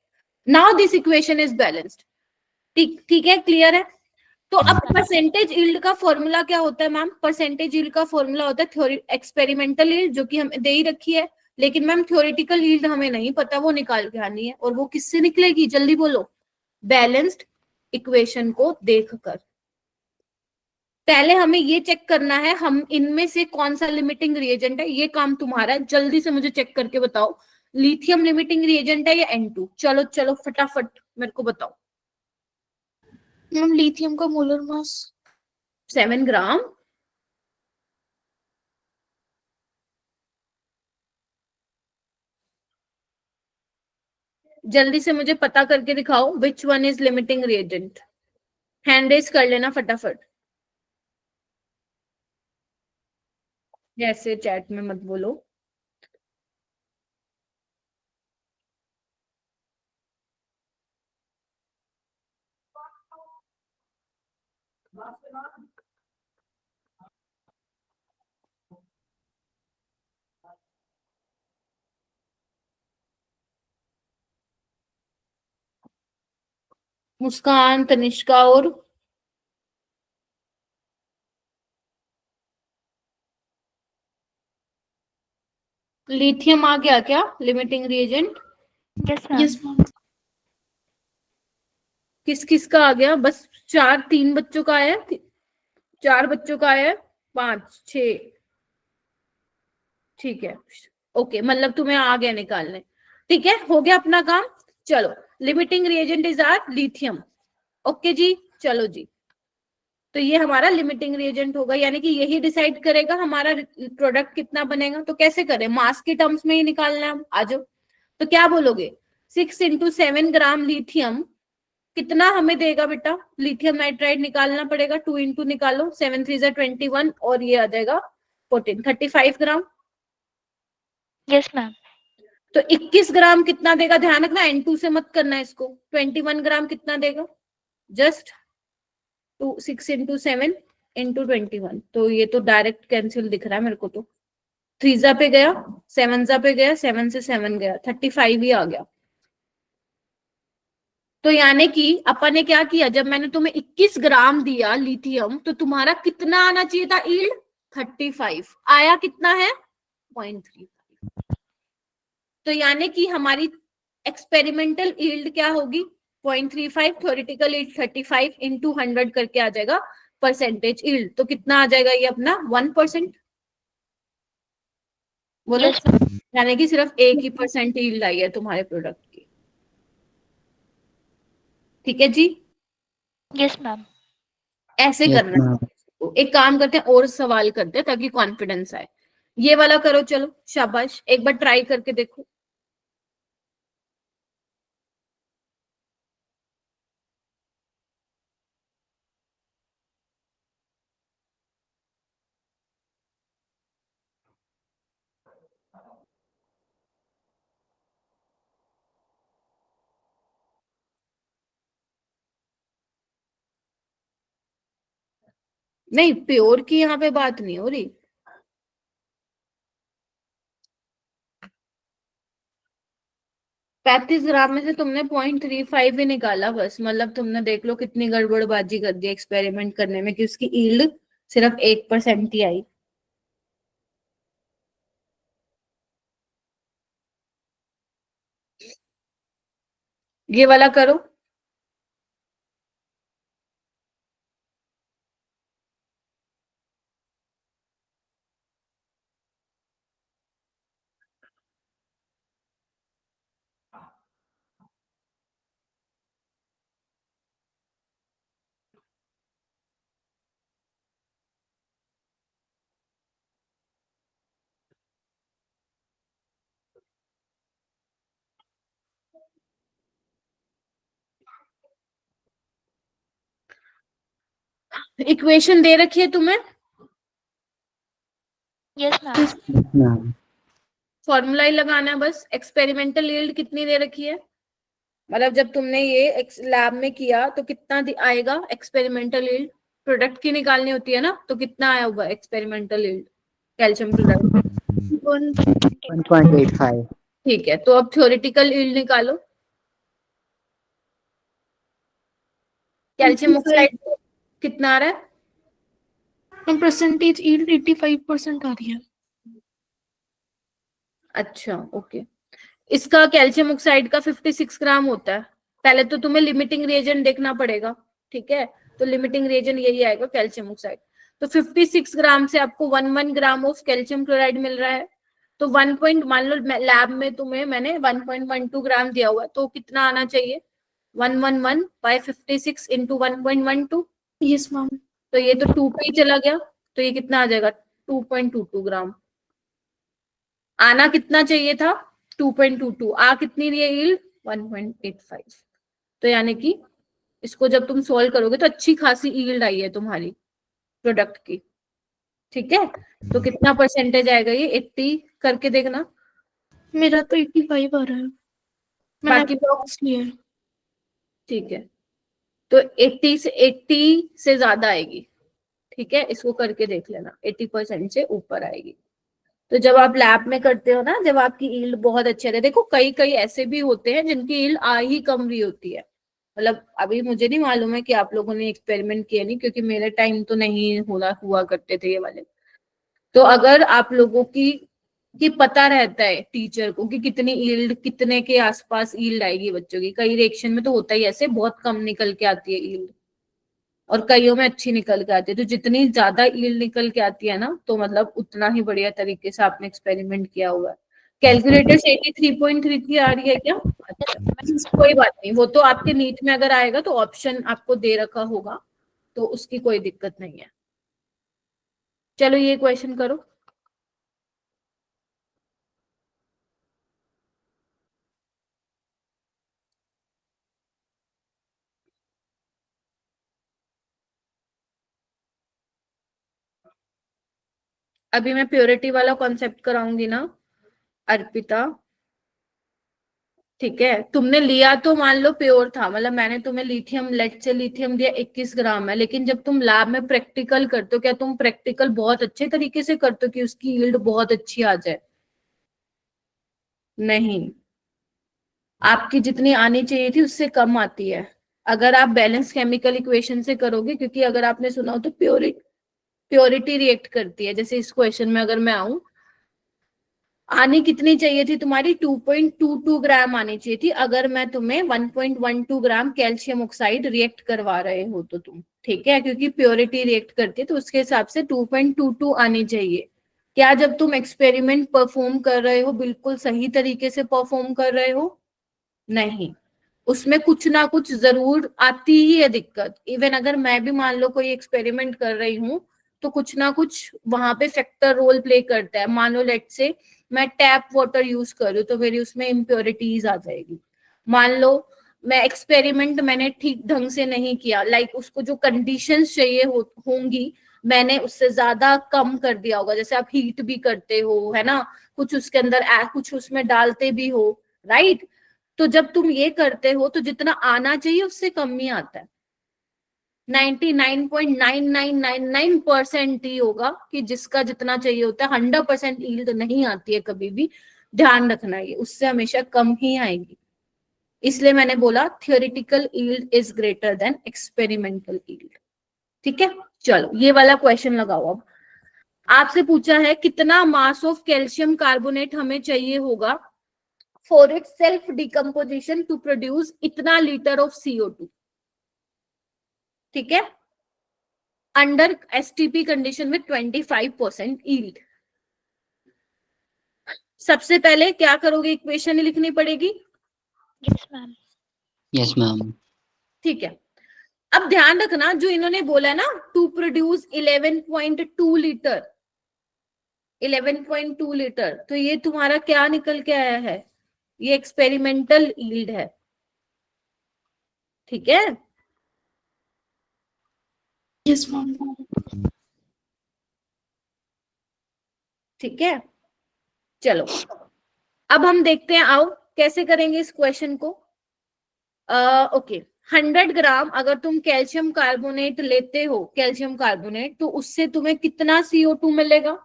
[SPEAKER 1] Now this equation is balanced. ठीक ठीक है, क्लियर है? तो अब परसेंटेज यील्ड का फॉर्मूला क्या होता है मैम? परसेंटेज यील्ड का फॉर्मूला होता है थ्योरी एक्सपेरिमेंटल यील्ड, जो कि हमें दे ही रखी है, लेकिन मैम थ्योरेटिकल यील्ड हमें नहीं पता, वो निकाल के आनी है। और वो किससे निकलेगी, जल्दी बोलो? बैलेंस्ड इक्वेशन को देखकर। पहले हमें ये चेक करना है हम इनमें से कौन सा लिमिटिंग रिएजेंट है, ये काम तुम्हारा है। जल्दी से मुझे चेक करके बताओ, लिथियम लिमिटिंग रिएजेंट है या N2? चलो चलो फटाफट मेरे को बताओ।
[SPEAKER 2] मैम लिथियम का मोलर मास
[SPEAKER 1] 7 ग्राम। जल्दी से मुझे पता करके दिखाओ which one is limiting reagent. Hand raise कर लेना फटाफट, ऐसे चैट में मत बोलो। मुस्कान, तनिष्का और लिथियम आ गया क्या limiting reagent?
[SPEAKER 4] Yes ma'am.
[SPEAKER 2] Yes ma'am.
[SPEAKER 1] किस किस का आ गया? बस 3 बच्चों का आया है, 4 बच्चों का आया है, 5 6, ठीक है। ओके, मतलब तुम्हें आ गया निकालने। ठीक है, हो गया अपना काम। चलो, limiting reagent is are lithium. Okay जी, चलो जी। तो ये हमारा लिमिटिंग रिएजेंट होगा, यानी कि यही डिसाइड करेगा हमारा प्रोडक्ट कितना बनेगा। तो कैसे करें? मास के टर्म्स में ही निकालना है। आ जाओ, तो क्या बोलोगे? 6 × 7 ग्राम लिथियम कितना हमें देगा बेटा? लिथियम नाइट्राइड निकालना पड़ेगा। 2 × निकालो, 7 3 21, और ये आ जाएगा 14, 35 ग्राम।
[SPEAKER 4] Yes ma'am.
[SPEAKER 1] तो 21 ग्राम कितना देगा? ध्यान रखना, N2 से मत करना इसको। 21 ग्राम कितना देगा? जस्ट 6 × 7 × 21। तो ये तो डायरेक्ट कैंसिल दिख रहा है मेरे को। तो 3 पे गया, 7 पे गया, 7 से 7 गया, 35 ही आ गया। तो यानी कि अपन ने क्या किया, जब मैंने तुम्हें 21 ग्राम दिया लिथियम, तो तुम्हारा कितना आना चाहिए था यील्ड? 35। आया कितना है? 0.35। तो यानी कि हमारी एक्सपेरिमेंटल यील्ड क्या होगी? 0.35। थ्योरेटिकल यील्ड 35 × 100 करके आ जाएगा परसेंटेज यील्ड। तो कितना आ जाएगा ये अपना? 1%। बोलो।
[SPEAKER 4] यस
[SPEAKER 1] यानी कि सिर्फ 1% यील्ड आई है तुम्हारे प्रोडक्ट की। ठीक है जी,
[SPEAKER 4] यस मैम।
[SPEAKER 1] ऐसे
[SPEAKER 3] यस
[SPEAKER 1] करना
[SPEAKER 3] मैम।
[SPEAKER 1] है। एक काम करते हैं, और सवाल करते हैं ताकि कॉन्फिडेंस आए। ये वाला करो, चलो शाबाश, एक बार ट्राई करके देखो। नहीं, प्योर की यहाँ पे बात नहीं हो रही। पैंतीस ग्राम में से तुमने 0.35 ही निकाला बस। मतलब तुमने देख लो कितनी गड़बड़बाजी कर दी एक्सपेरिमेंट करने में कि उसकी यील्ड सिर्फ 1% ही आई। ये वाला करो। इक्वेशन दे रखी है तुम्हें,
[SPEAKER 4] yes ma'am.
[SPEAKER 3] Yes ma'am.
[SPEAKER 1] Formula ही लगाना है बस। एक्सपेरिमेंटल यील्ड कितनी दे रखी है? मतलब जब तुमने ये लैब में किया तो कितना आएगा एक्सपेरिमेंटल यील्ड? प्रोडक्ट की निकालनी होती है ना, तो कितना आया होगा एक्सपेरिमेंटल यील्ड कैल्शियम क्लोराइड?
[SPEAKER 3] 1.85।
[SPEAKER 1] ठीक है, तो अब थ्योरेटिकल यील्ड निकालो कैल्शियम ऑक्साइड। कितना आ रहा है?
[SPEAKER 2] परसेंटेज यील्ड 85% आ रही है।
[SPEAKER 1] अच्छा, ओके। इसका कैल्शियम ऑक्साइड का 56 ग्राम होता है। पहले तो तुम्हें लिमिटिंग रिएजेंट देखना पड़ेगा। ठीक है, तो लिमिटिंग रिएजेंट यही आएगा कैल्शियम ऑक्साइड। तो 56 ग्राम से आपको 1 ग्राम ऑफ कैल्शियम क्लोराइड मिल रहा है। तो 1 पॉइंट, मान लो लैब में तुम्हें मैंने 1.12 ग्राम दिया हुआ है, तो कितना आना चाहिए? 111 बाय 56 इंटू 1.12।
[SPEAKER 2] Yes ma'am.
[SPEAKER 1] तो ये तो 2 पे ही चला गया, तो ये कितना आ जाएगा? 2.22 ग्राम। आना कितना चाहिए था? 2.22। आ कितनी रही है यील्ड? 1.85। तो यानी कि इसको जब तुम सोल्व करोगे तो अच्छी खासी यील्ड आई है तुम्हारी प्रोडक्ट की। ठीक है, तो कितना परसेंटेज आएगा ये? 80 करके देखना।
[SPEAKER 2] मेरा तो 85 आ रहा है। मैंने
[SPEAKER 1] बाकी
[SPEAKER 2] बॉक्स लिया है।
[SPEAKER 1] ठीक है, तो 80 से ज्यादा आएगी। ठीक है, इसको करके देख लेना, 80% से ऊपर आएगी। तो जब आप लैब में करते हो ना, जब आपकी यील्ड बहुत अच्छे रहते, देखो कई कई ऐसे भी होते हैं जिनकी यील्ड आ ही कम रही होती है। मतलब अभी मुझे नहीं मालूम है कि आप लोगों ने एक्सपेरिमेंट किए नहीं, क्योंकि मेरे टाइम तो नहीं हुआ करते थे ये वाले। तो अगर आप लोगों की कि पता रहता है टीचर को कि कितनी यील्ड, कितने के आसपास यील्ड आएगी बच्चों की। कई रिएक्शन में तो होता ही ऐसे, बहुत कम निकल के आती है यील्ड और कईयों में अच्छी निकल के आती है। तो जितनी ज्यादा यील्ड निकल के आती है ना, तो मतलब उतना ही बढ़िया तरीके से आपने एक्सपेरिमेंट किया हुआ है। कैलकुलेटर से 83.33 आ रही है क्या? अच्छा, कोई बात नहीं, वो तो आपके नीट में अगर आएगा तो ऑप्शन आपको दे रखा होगा, तो उसकी कोई दिक्कत नहीं है। चलो ये क्वेश्चन करो। अभी मैं प्योरिटी वाला कॉन्सेप्ट कराऊंगी ना अर्पिता, ठीक है? तुमने लिया तो मान लो प्योर था, मतलब मैंने तुम्हें लिथियम, लेट से लिथियम दिया 21 ग्राम है, लेकिन जब तुम लैब में प्रैक्टिकल करते हो, क्या तुम प्रैक्टिकल बहुत अच्छे तरीके से करते हो कि उसकी यील्ड बहुत अच्छी आ जाए? नहीं, आपकी जितनी आनी चाहिए थी उससे कम आती है अगर आप बैलेंस केमिकल इक्वेशन से करोगे, क्योंकि अगर आपने सुना हो तो प्योरिटी रिएक्ट करती है। जैसे इस क्वेश्चन में अगर मैं आऊं, आनी कितनी चाहिए थी तुम्हारी? 2.22 ग्राम आनी चाहिए थी, अगर मैं तुम्हें 1.12 ग्राम कैल्शियम ऑक्साइड रिएक्ट करवा रहे हो तो तुम, ठीक है, क्योंकि प्योरिटी रिएक्ट करती है तो उसके हिसाब से 2.22 आनी चाहिए। क्या जब तुम एक्सपेरिमेंट परफॉर्म कर रहे हो बिल्कुल सही तरीके से परफॉर्म कर रहे हो? नहीं, उसमें कुछ ना कुछ जरूर आती ही है दिक्कत। इवन अगर मैं भी मान लो कोई एक्सपेरिमेंट कर रही हूँ तो कुछ ना कुछ वहां पे फैक्टर रोल प्ले करता है। मान लो लेट से मैं टैप वाटर यूज कर रही हूँ तो मेरी उसमें इम्प्योरिटीज आ जाएगी। मान लो मैं एक्सपेरिमेंट मैंने ठीक ढंग से नहीं किया, लाइक उसको जो कंडीशंस चाहिए होंगी मैंने उससे ज्यादा कम कर दिया होगा। जैसे आप हीट भी करते हो, है ना, कुछ उसके अंदर कुछ उसमें डालते भी हो, राइट? तो जब तुम ये करते हो तो जितना आना चाहिए उससे कम ही आता है। 99.9999% ही होगा कि जिसका जितना चाहिए होता है। 100% यील्ड नहीं आती है कभी भी, ध्यान रखना, ये उससे हमेशा कम ही आएगी। इसलिए मैंने बोला theoretical yield is greater than experimental yield. ठीक है, चलो ये वाला क्वेश्चन लगाओ। अब आपसे पूछा है कितना मास ऑफ कैल्शियम कार्बोनेट हमें चाहिए होगा for itself decomposition to produce इतना लीटर ऑफ CO2, ठीक है, अंडर STP कंडीशन में 25% यील्ड। सबसे पहले क्या करोगे? इक्वेशन ही लिखनी पड़ेगी।
[SPEAKER 4] Yes ma'am.
[SPEAKER 3] Yes ma'am.
[SPEAKER 1] ठीक है, अब ध्यान रखना जो इन्होंने बोला ना टू प्रोड्यूस 11.2 लीटर, 11.2 लीटर, तो ये तुम्हारा क्या निकल के आया है? ये एक्सपेरिमेंटल यील्ड है, ठीक है?
[SPEAKER 2] Yes ma'am.
[SPEAKER 1] ठीक है, चलो अब हम देखते हैं, आओ कैसे करेंगे इस क्वेश्चन को। ओके, 100 ग्राम अगर तुम कैल्शियम कार्बोनेट लेते हो, कैल्शियम कार्बोनेट, तो उससे तुम्हें कितना CO2 मिलेगा?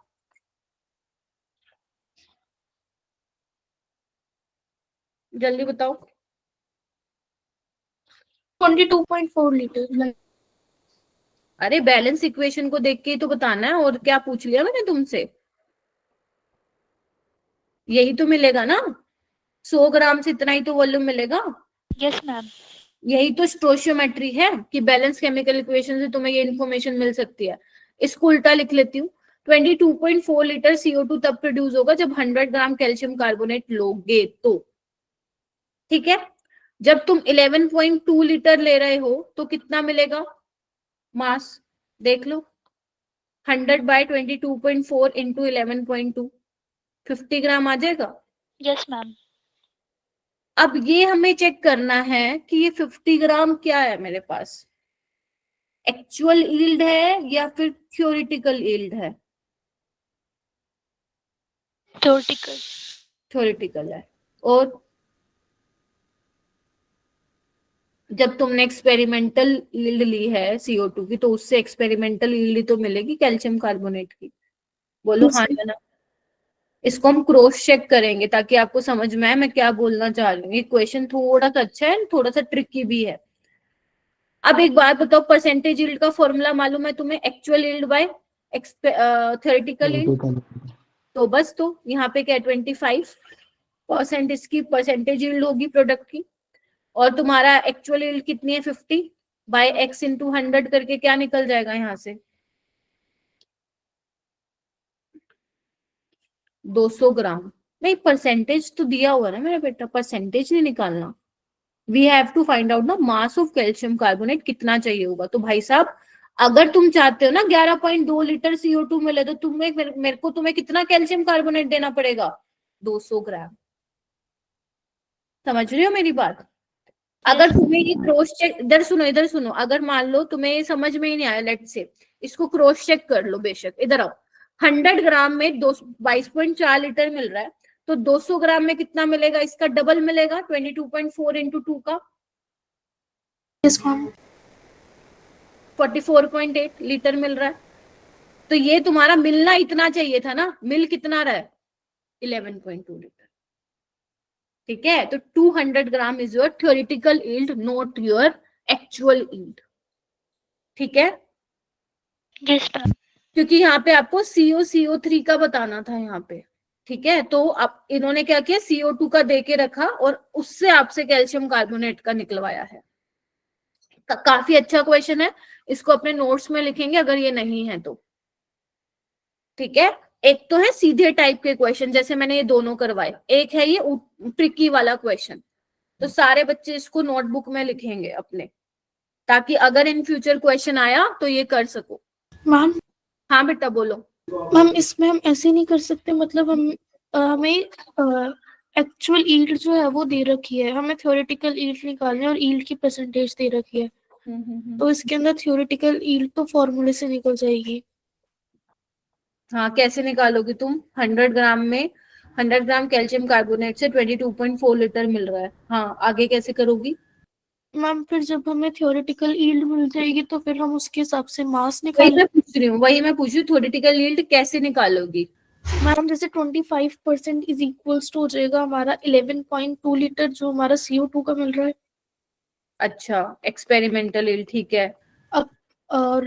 [SPEAKER 1] जल्दी बताओ।
[SPEAKER 2] 22.4 लीटर।
[SPEAKER 1] अरे बैलेंस इक्वेशन को देख के ही तो बताना है, और क्या पूछ लिया मैंने तुमसे? यही तो मिलेगा ना, 100 ग्राम से इतना ही तो वॉल्यूम मिलेगा।
[SPEAKER 4] Yes ma'am.
[SPEAKER 1] यही तो स्टोशियोमेट्री है कि बैलेंस केमिकल इक्वेशन से तुम्हें ये इन्फॉर्मेशन मिल सकती है। इसको उल्टा लिख लेती हूँ, 22.4 लीटर CO2 तब प्रोड्यूस होगा जब 100 ग्राम कैल्शियम कार्बोनेट लोगे तो, ठीक है? जब तुम 11.2 लीटर ले रहे हो तो कितना मिलेगा मास? देख लो, 100/22.4 इंटू 11.2, 50 ग्राम आ जाएगा।
[SPEAKER 4] Yes ma'am.
[SPEAKER 1] अब ये हमें चेक करना है कि ये 50 ग्राम क्या है मेरे पास, एक्चुअल यील्ड है या फिर थ्योरेटिकल यील्ड है?
[SPEAKER 4] थ्योरेटिकल।
[SPEAKER 1] थ्योरेटिकल है। और जब तुमने एक्सपेरिमेंटल यील्ड ली है CO2 की, तो उससे एक्सपेरिमेंटल यील्ड तो मिलेगी कैल्शियम कार्बोनेट की। बोलो हाँ या ना। इसको हम क्रॉस चेक करेंगे ताकि आपको समझ में आए मैं क्या बोलना चाह रही हूँ। ये क्वेश्चन थोड़ा सा अच्छा है, थोड़ा सा ट्रिकी भी है। अब एक बात बताओ, परसेंटेज यील्ड का फॉर्मूला मालूम है तुम्हें? Actual yield by theoretical yield. तो बस, तो यहाँ पे क्या 25% इसकी परसेंटेज यील्ड होगी प्रोडक्ट की, और तुम्हारा एक्चुअल यील्ड कितनी है 50 बाय x इंटू 100 करके क्या निकल जाएगा यहाँ से 200 ग्राम। नहीं, परसेंटेज तो दिया हुआ ना मेरा बेटा, परसेंटेज नहीं निकालना। We have to find out ना मास ऑफ कैल्शियम कार्बोनेट कितना चाहिए होगा। तो भाई साहब, अगर तुम चाहते हो ना 11.2 लीटर CO2 मिले, तो तुम्हें मेरे को तुम्हें कितना कैल्शियम कार्बोनेट देना पड़ेगा 200 ग्राम। समझ रहे हो मेरी बात? अगर तुम्हें ये क्रॉस चेक, इधर सुनो, अगर मान लो तुम्हें ये समझ में ही नहीं आया, लेट से इसको क्रॉस चेक कर लो, बेशक इधर आओ। 100 ग्राम में 22.4 लीटर मिल रहा है, तो 200 ग्राम में कितना मिलेगा? इसका डबल मिलेगा, 22.4 इंटू 2 का
[SPEAKER 2] यस मैम।
[SPEAKER 1] 44.8 लीटर मिल रहा है। तो ये तुम्हारा मिलना इतना चाहिए था ना, मिल कितना रहा है 11.2 लीटर। ठीक है, तो 200 gram is your theoretical yield, not your actual yield. ठीक है,
[SPEAKER 4] यस मैम।
[SPEAKER 1] क्योंकि यहाँ पे आपको CO3 का बताना था यहाँ पे। ठीक है, तो अब इन्होंने क्या किया, CO2 का दे के रखा और उससे आपसे कैल्शियम कार्बोनेट का निकलवाया है। काफी अच्छा क्वेश्चन है, इसको अपने नोट्स में लिखेंगे अगर ये नहीं है तो। ठीक है, एक तो है सीधे टाइप के क्वेश्चन जैसे मैंने ये दोनों करवाए, एक है ये ट्रिकी वाला क्वेश्चन। तो सारे बच्चे इसको नोटबुक में लिखेंगे अपने, ताकि अगर इन फ्यूचर क्वेश्चन आया तो ये कर सको।
[SPEAKER 2] मैम
[SPEAKER 1] हाँ बेटा बोलो।
[SPEAKER 2] मैम इसमें हम ऐसे नहीं कर सकते, मतलब हमें एक्चुअल यील्ड जो है वो दे रखी है, हमें थ्योरेटिकल यील्ड निकालनी है और यील्ड की परसेंटेज दे रखी है, तो इसके अंदर थ्योरेटिकल यील्ड तो फॉर्मूले से निकल जाएगी।
[SPEAKER 1] हाँ, कैसे निकालोगी तुम? 100 ग्राम में 100 ग्राम कैल्शियम कार्बोनेट से 22.4 लीटर मिल रहा है। हाँ, आगे कैसे करोगी?
[SPEAKER 2] मैम फिर जब हमें थ्योरेटिकल यील्ड मिल जाएगी तो फिर हम उसके हिसाब से मास
[SPEAKER 1] वही
[SPEAKER 2] निकाल।
[SPEAKER 1] मैं पूछ रही हूँ, थ्योरेटिकल यील्ड कैसे निकालोगी?
[SPEAKER 2] मैम जैसे 25% इज इक्वल्स टू हो जाएगा हमारा 11.2 लीटर जो हमारा CO2 का मिल रहा है।
[SPEAKER 1] अच्छा, एक्सपेरिमेंटल यील्ड, ठीक है।
[SPEAKER 2] और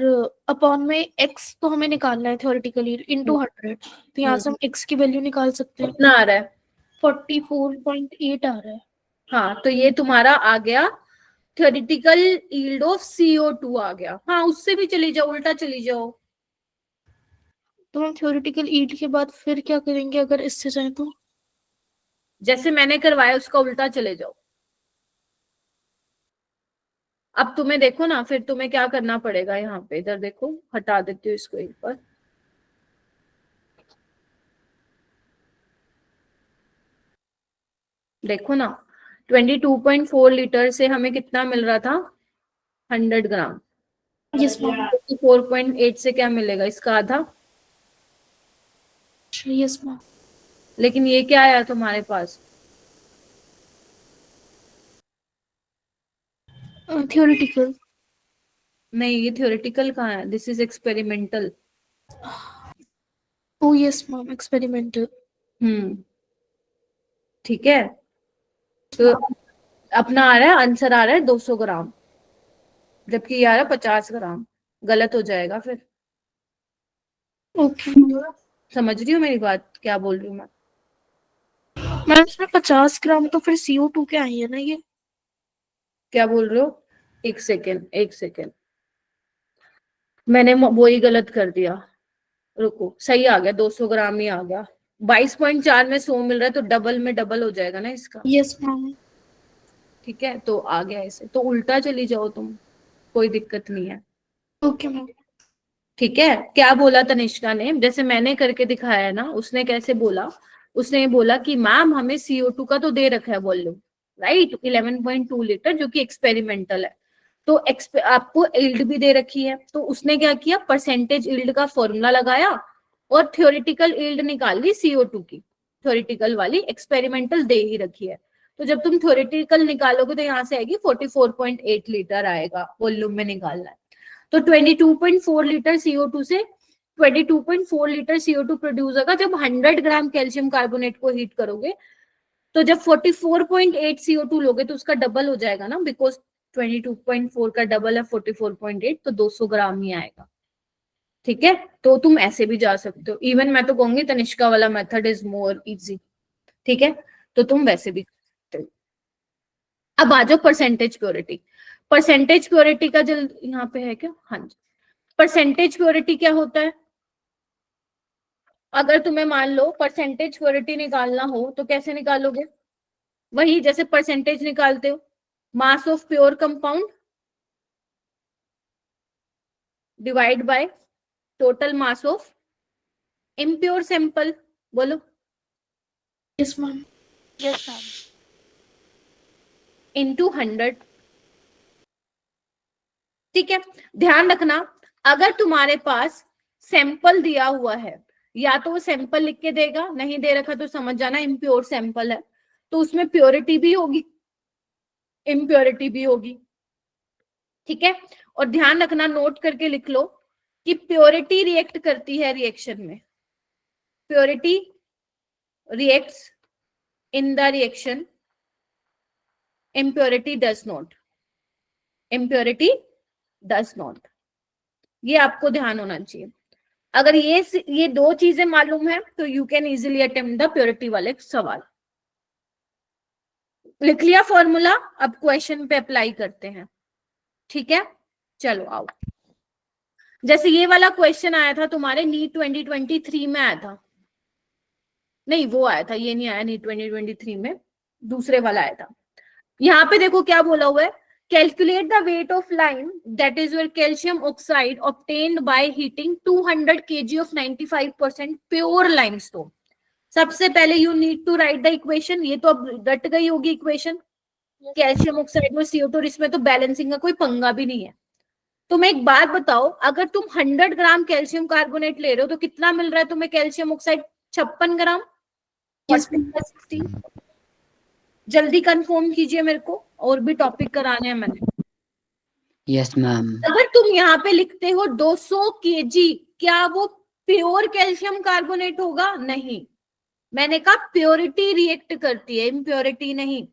[SPEAKER 2] अपॉन में x तो हमें निकालना है थ्योरेटिकल यील्ड इनटू 100, तो यहाँ से हम x की वैल्यू निकाल सकते हैं।
[SPEAKER 1] कितना आ रहा है?
[SPEAKER 2] 44.8 आ रहा है।
[SPEAKER 1] हाँ, तो ये तुम्हारा आ गया थ्योरेटिकल यील्ड ऑफ CO2 आ गया। हाँ, उससे भी चली जाओ, उल्टा चली जाओ।
[SPEAKER 2] तो हम थ्योरेटिकल यील्ड के बाद फिर क्या करेंगे अगर इससे जाए तो?
[SPEAKER 1] जैसे मैंने करवाया उसका उल्टा चले जाओ। अब तुम्हें देखो ना, फिर तुम्हें क्या करना पड़ेगा, यहाँ पे इधर देखो, हटा देती हूँ इसको एक बार। देखो ना, 22.4 लीटर से हमें कितना मिल रहा था 100 ग्राम।
[SPEAKER 2] Yes ma'am.
[SPEAKER 1] 4.8 से क्या मिलेगा? इसका आधा।
[SPEAKER 2] Yes ma'am.
[SPEAKER 1] लेकिन ये क्या आया तुम्हारे पास?
[SPEAKER 2] थ्योरेटिकल।
[SPEAKER 1] नहीं, ये थ्योरेटिकल कहाँ है? This is experimental.
[SPEAKER 2] O yes ma'am, experimental.
[SPEAKER 1] ठीक है, तो अपना आ रहा है, आंसर आ रहा है 200 ग्राम, जबकि ये आ रहा है 50 ग्राम। गलत हो जाएगा फिर।
[SPEAKER 2] ओके
[SPEAKER 1] समझ रही हो मेरी बात, क्या बोल रही हूँ मैं?
[SPEAKER 2] मैम इसमें 50 ग्राम तो फिर CO2 के आई है ना ये?
[SPEAKER 1] क्या बोल रहे हो? एक सेकेंड, मैंने वो ही गलत कर दिया। रुको, सही आ गया, 200 ग्राम ही आ गया। 22.4 में 100 मिल रहा है, तो डबल में डबल हो जाएगा ना इसका।
[SPEAKER 2] Yes ma'am.
[SPEAKER 1] ठीक है, तो आ गया ऐसे, तो उल्टा चली जाओ तुम, कोई दिक्कत नहीं है।
[SPEAKER 2] Okay ma'am.
[SPEAKER 1] ठीक है, क्या बोला तनिष्का ने, जैसे मैंने करके दिखाया है ना, उसने कैसे बोला? उसने ये बोला कि मैम हमें CO2 का तो दे रखा है वॉल्यूम, राइट, 11.2 लीटर, जो कि एक्सपेरिमेंटल है। तो आपको यील्ड भी दे रखी है, तो उसने क्या किया, परसेंटेज यील्ड का फॉर्मूला लगाया और थ्योरेटिकल यील्ड निकाल ली CO2 की। थ्योरेटिकल वाली एक्सपेरिमेंटल दे ही रखी है, तो जब तुम थ्योरेटिकल निकालोगे तो यहाँ से आएगी 44.8 लीटर आएगा, वॉल्यूम में निकालना है। तो 22.4 लीटर CO2 से 22.4 लीटर CO2 प्रोड्यूस होगा जब 100 ग्राम कैल्शियम कार्बोनेट को हीट करोगे। तो जब 44.8 CO2 लोगे तो उसका डबल हो जाएगा ना, बिकॉज 22.4 का डबल है 44.8, तो 200 ग्राम ही आएगा। ठीक है, तो तुम ऐसे भी जा सकते हो। इवन मैं तो कहूंगी तनिष्का वाला मेथड इज मोर इजी। ठीक है, तो तुम वैसे भी कर सकते हो। अब आ जाओ परसेंटेज प्योरिटी। परसेंटेज प्योरिटी का जल यहाँ पे है क्या? हाँ जी। परसेंटेज प्योरिटी क्या होता है? अगर तुम्हें मान लो परसेंटेज प्योरिटी निकालना हो तो कैसे निकालोगे? वही जैसे परसेंटेज निकालते हो, mass of pure compound divide by total mass of impure sample. बोलो।
[SPEAKER 2] Yes ma'am.
[SPEAKER 4] Yes ma'am.
[SPEAKER 1] Into 100। ठीक है, ध्यान रखना अगर तुम्हारे पास सैंपल दिया हुआ है, या तो वो सैंपल लिख के देगा, नहीं दे रखा तो समझ जाना इम्प्योर सैंपल है, तो उसमें प्योरिटी भी होगी, इम्प्योरिटी भी होगी। ठीक है, और ध्यान रखना, नोट करके लिख लो कि प्योरिटी रिएक्ट करती है रिएक्शन में। Purity reacts in the reaction, impurity does not, impurity does not। ये आपको ध्यान होना चाहिए। अगर ये दो चीजें मालूम है तो you can easily attempt the purity वाले सवाल। लिख लिया फॉर्मूला, अब क्वेश्चन पे अप्लाई करते हैं। ठीक है, चलो आओ। जैसे ये वाला क्वेश्चन आया था तुम्हारे नीट 2023 में आया था, नहीं वो आया था, ये नहीं आया नीट 2023 में, दूसरे वाला आया था। यहाँ पे देखो क्या बोला हुआ है, calculate the weight of lime that is your calcium oxide obtained by heating 200 kg of 95% pure limestone. सबसे पहले you need to write the equation. ये तो अब रट गई होगी इक्वेशन, कैल्शियम ऑक्साइड में CO2, इसमें तो बैलेंसिंग का कोई पंगा भी नहीं है। तुम एक बात बताओ, अगर तुम 100 ग्राम कैल्शियम कार्बोनेट ले रहे हो तो कितना मिल रहा है तुम्हें कैल्शियम ऑक्साइड? 56 ग्राम।
[SPEAKER 2] यस
[SPEAKER 1] 16। जल्दी कंफर्म कीजिए मेरे को, और भी टॉपिक कराने हैं मैंने।
[SPEAKER 3] Yes ma'am.
[SPEAKER 1] अगर तुम यहाँ पे लिखते हो 200 kg, क्या वो प्योर कैल्शियम कार्बोनेट होगा? नहीं, मैंने कहा प्योरिटी रिएक्ट करती है, इम्प्योरिटी नहीं,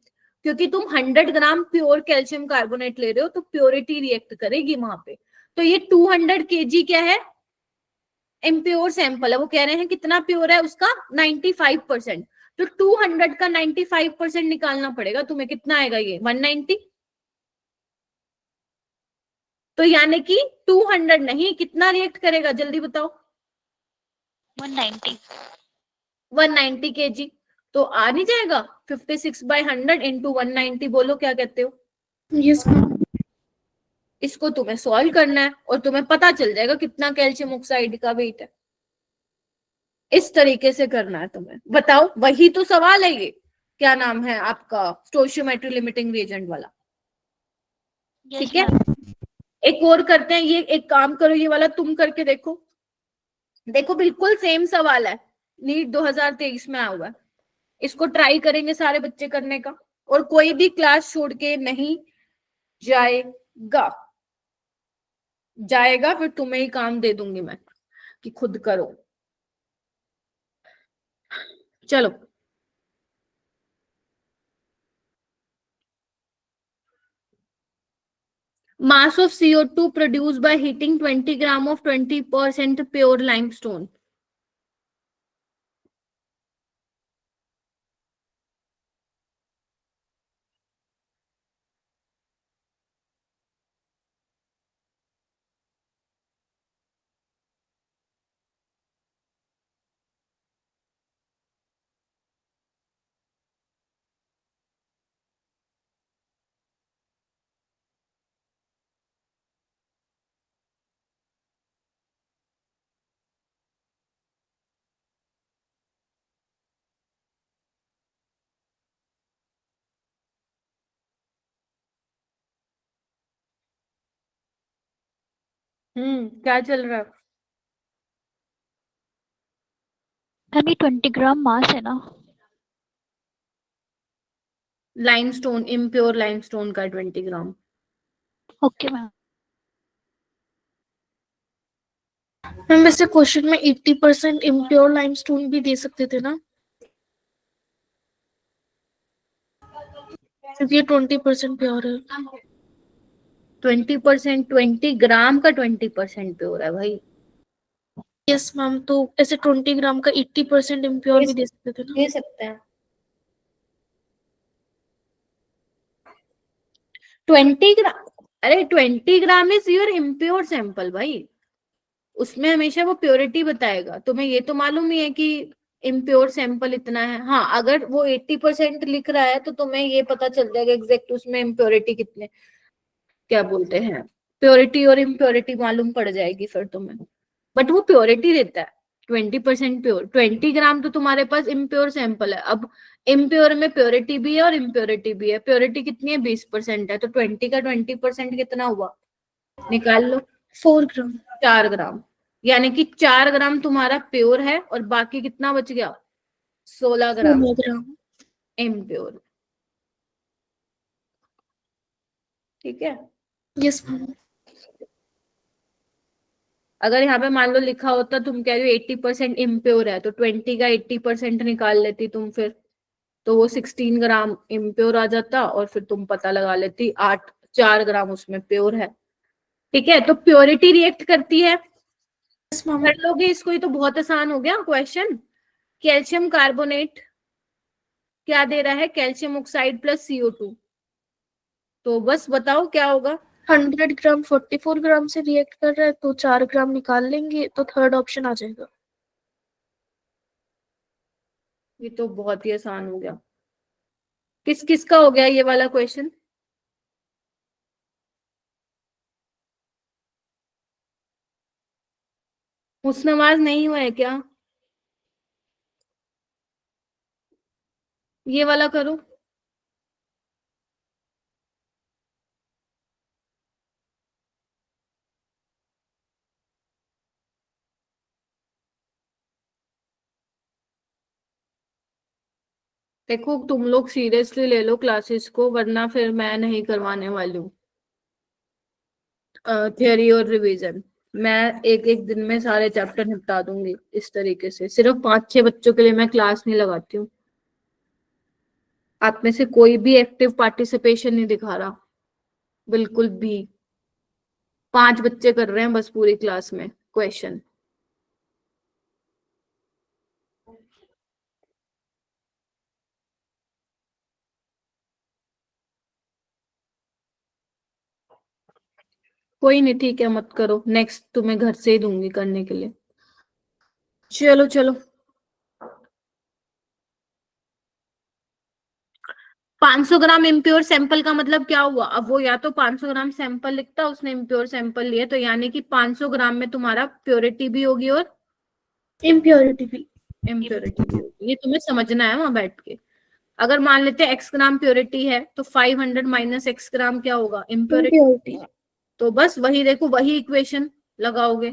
[SPEAKER 1] क्योंकि तुम 100 ग्राम प्योर कैल्शियम कार्बोनेट ले रहे हो तो प्योरिटी रिएक्ट करेगी वहां पे। तो ये 200 kg क्या है? इम्प्योर सैंपल है। वो कह रहे हैं कितना प्योर है उसका? 95%। तो 200 का 95% निकालना पड़ेगा तुम्हें। कितना आएगा ये? 190। तो यानी कि 200 नहीं, कितना रिएक्ट करेगा जल्दी बताओ?
[SPEAKER 4] 190।
[SPEAKER 1] 190 kg। तो आ नहीं जाएगा 56/100 इंटू 190। बोलो क्या कहते हो?
[SPEAKER 2] Yes ma'am.
[SPEAKER 1] इसको तुम्हें सॉल्व करना है और तुम्हें पता चल जाएगा कितना कैल्शियम ऑक्साइड का वेट है। इस तरीके से करना है तुम्हें। बताओ, वही तो सवाल है ये, क्या नाम है आपका, स्टोइचियोमेट्री लिमिटिंग रिएजेंट वाला। ठीक है, एक और करते हैं। ये एक काम करो, ये वाला तुम करके देखो। देखो बिल्कुल सेम सवाल है, नीट 2023 में आया हुआ है। इसको ट्राई करेंगे सारे बच्चे करने का, और कोई भी क्लास छोड़ के नहीं जाएगा। जाएगा फिर तुम्हें ही काम दे दूंगी मैं कि खुद करो। चलो, mass of CO2 produced by heating 20 gram of 20% pure limestone। क्या चल रहा है?
[SPEAKER 4] मैम ये 20 ग्राम मास है ना?
[SPEAKER 1] लाइमस्टोन, इम्प्योर लाइमस्टोन का 20 ग्राम।
[SPEAKER 4] Okay ma'am.
[SPEAKER 2] मैम वैसे क्वेश्चन में 80% इम्प्योर लाइमस्टोन भी दे सकते थे ना, क्योंकि ये 20% प्योर है।
[SPEAKER 1] 20%, 20 ग्राम का 20% प्योर है भाई।
[SPEAKER 2] यस मैम, तो ऐसे 20 ग्राम का 80% इम्प्योर
[SPEAKER 1] दे
[SPEAKER 2] भी दे सकते थे ना?
[SPEAKER 1] दे सकते हैं। 20 ग्राम, अरे 20 gram is your impure sample भाई, उसमें हमेशा वो प्योरिटी बताएगा। तुम्हें ये तो मालूम ही है कि इम्प्योर सैंपल इतना है। हाँ, अगर वो 80% लिख रहा है तो तुम्हें ये पता चल जाएगा एग्जैक्ट उसमें इम्प्योरिटी कितने, क्या बोलते हैं, प्योरिटी और इम्प्योरिटी मालूम पड़ जाएगी फिर तुम्हें। बट वो प्योरिटी देता है 20% प्योर। 20 ग्राम तो तुम्हारे पास इम्प्योर सैंपल है। अब इम्प्योर में प्योरिटी भी है और इम्प्योरिटी भी है। प्योरिटी कितनी है? 20% है, तो 20 का 20% कितना हुआ, निकाल लो।
[SPEAKER 2] 4 ग्राम।
[SPEAKER 1] 4 ग्राम, यानी कि 4 ग्राम तुम्हारा प्योर है और बाकी कितना बच गया? 16 ग्राम
[SPEAKER 2] 16 ग्राम।
[SPEAKER 1] इम्प्योर। ठीक है।
[SPEAKER 2] Yes ma'am.
[SPEAKER 1] अगर यहाँ पे मान लो लिखा होता, तुम कह रही हो 80% इम्प्योर है, तो 20 का 80% निकाल लेती तुम फिर, तो वो 16 ग्राम इम्प्योर आ जाता और फिर तुम पता लगा लेती 4 ग्राम उसमें प्योर है। ठीक है, तो प्योरिटी रिएक्ट करती है।
[SPEAKER 2] Yes ma'am.
[SPEAKER 1] कर लोगे इसको, ये तो बहुत आसान हो गया क्वेश्चन। कैल्शियम कार्बोनेट क्या दे रहा है? कैल्शियम ऑक्साइड प्लस CO2, तो बस बताओ क्या होगा।
[SPEAKER 2] 100 ग्राम 44 ग्राम से रिएक्ट कर रहा है, तो 4 ग्राम निकाल लेंगे तो थर्ड ऑप्शन आ जाएगा।
[SPEAKER 1] ये तो बहुत ही आसान हो गया। किस किस का हो गया ये वाला क्वेश्चन? हुस्नवाज नहीं हुआ है क्या? ये वाला करो। देखो तुम लोग सीरियसली ले लो क्लासेस को, वरना फिर मैं नहीं करवाने वाली हूँ थियोरी और रिवीजन। मैं एक एक दिन में सारे चैप्टर निपटा दूंगी इस तरीके से। सिर्फ 5-6 बच्चों के लिए मैं क्लास नहीं लगाती हूँ। आप में से कोई भी एक्टिव पार्टिसिपेशन नहीं दिखा रहा, बिल्कुल भी। 5 बच्चे कर रहे हैं बस पूरी क्लास में क्वेश्चन। कोई नहीं, ठीक है, मत करो। नेक्स्ट तुम्हें घर से ही दूंगी करने के लिए। चलो चलो। 500 ग्राम इम्प्योर सैंपल का मतलब क्या हुआ? अब वो या तो 500 ग्राम सैंपल लिखता, उसने इम्प्योर सैंपल लिया, तो यानी कि 500 ग्राम में तुम्हारा प्योरिटी भी होगी और
[SPEAKER 2] इम्प्योरिटी भी।
[SPEAKER 1] इम्प्योरिटी भी होगी। ये तुम्हें समझना है वहां बैठ के। अगर मान लेते हैं x ग्राम प्योरिटी है, तो 500 माइनस x ग्राम क्या होगा? इम्प्योरिटी।
[SPEAKER 2] इम्प्योरिटी।
[SPEAKER 1] तो बस वही देखो, वही इक्वेशन लगाओगे।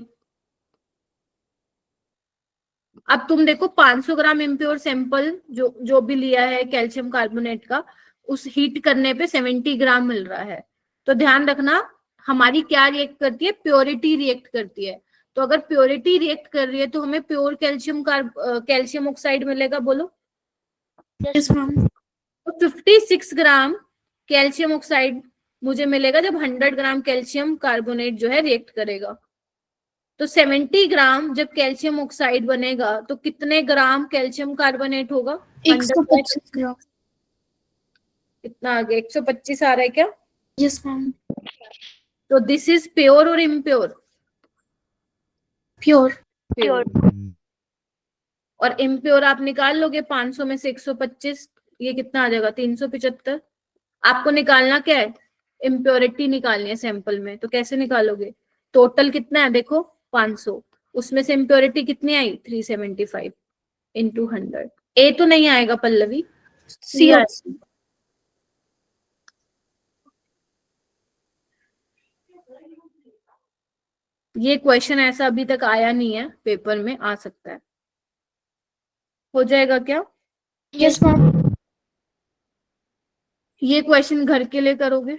[SPEAKER 1] अब तुम देखो 500 ग्राम इम्प्योर सैंपल जो जो भी लिया है कैल्शियम कार्बोनेट का, उस हीट करने पे 70 ग्राम मिल रहा है। तो ध्यान रखना, हमारी क्या रिएक्ट करती है? प्योरिटी रिएक्ट करती है। तो अगर प्योरिटी रिएक्ट कर रही है तो हमें प्योर कैल्शियम ऑक्साइड मिलेगा, बोलो।
[SPEAKER 2] Yes ma'am.
[SPEAKER 1] तो 56 ग्राम कैल्शियम ऑक्साइड मुझे मिलेगा जब 100 ग्राम कैल्शियम कार्बोनेट जो है रिएक्ट करेगा। तो 70 ग्राम जब कैल्शियम ऑक्साइड बनेगा तो कितने ग्राम कैल्शियम कार्बोनेट होगा?
[SPEAKER 2] 125 ग्राम।
[SPEAKER 1] कितना आ गया? 125 आ रहा है क्या?
[SPEAKER 2] Yes ma'am.
[SPEAKER 1] तो दिस इज प्योर और इम्प्योर?
[SPEAKER 2] प्योर।
[SPEAKER 1] प्योर। और इम्प्योर आप निकाल लोगे 500 में से 125, ये कितना आ जाएगा? 375। आपको निकालना क्या है? इम्प्योरिटी निकालनी है सैंपल में। तो कैसे निकालोगे? टोटल कितना है देखो, 500, उसमें से इम्प्योरिटी कितनी आई? 375 इंटू 100। ए तो नहीं आएगा पल्लवी, सी
[SPEAKER 2] CO।
[SPEAKER 1] आएगा। ये क्वेश्चन ऐसा अभी तक आया नहीं है, पेपर में आ सकता है। हो जाएगा क्या?
[SPEAKER 2] Yes ma'am.
[SPEAKER 1] ये क्वेश्चन घर के लिए करोगे,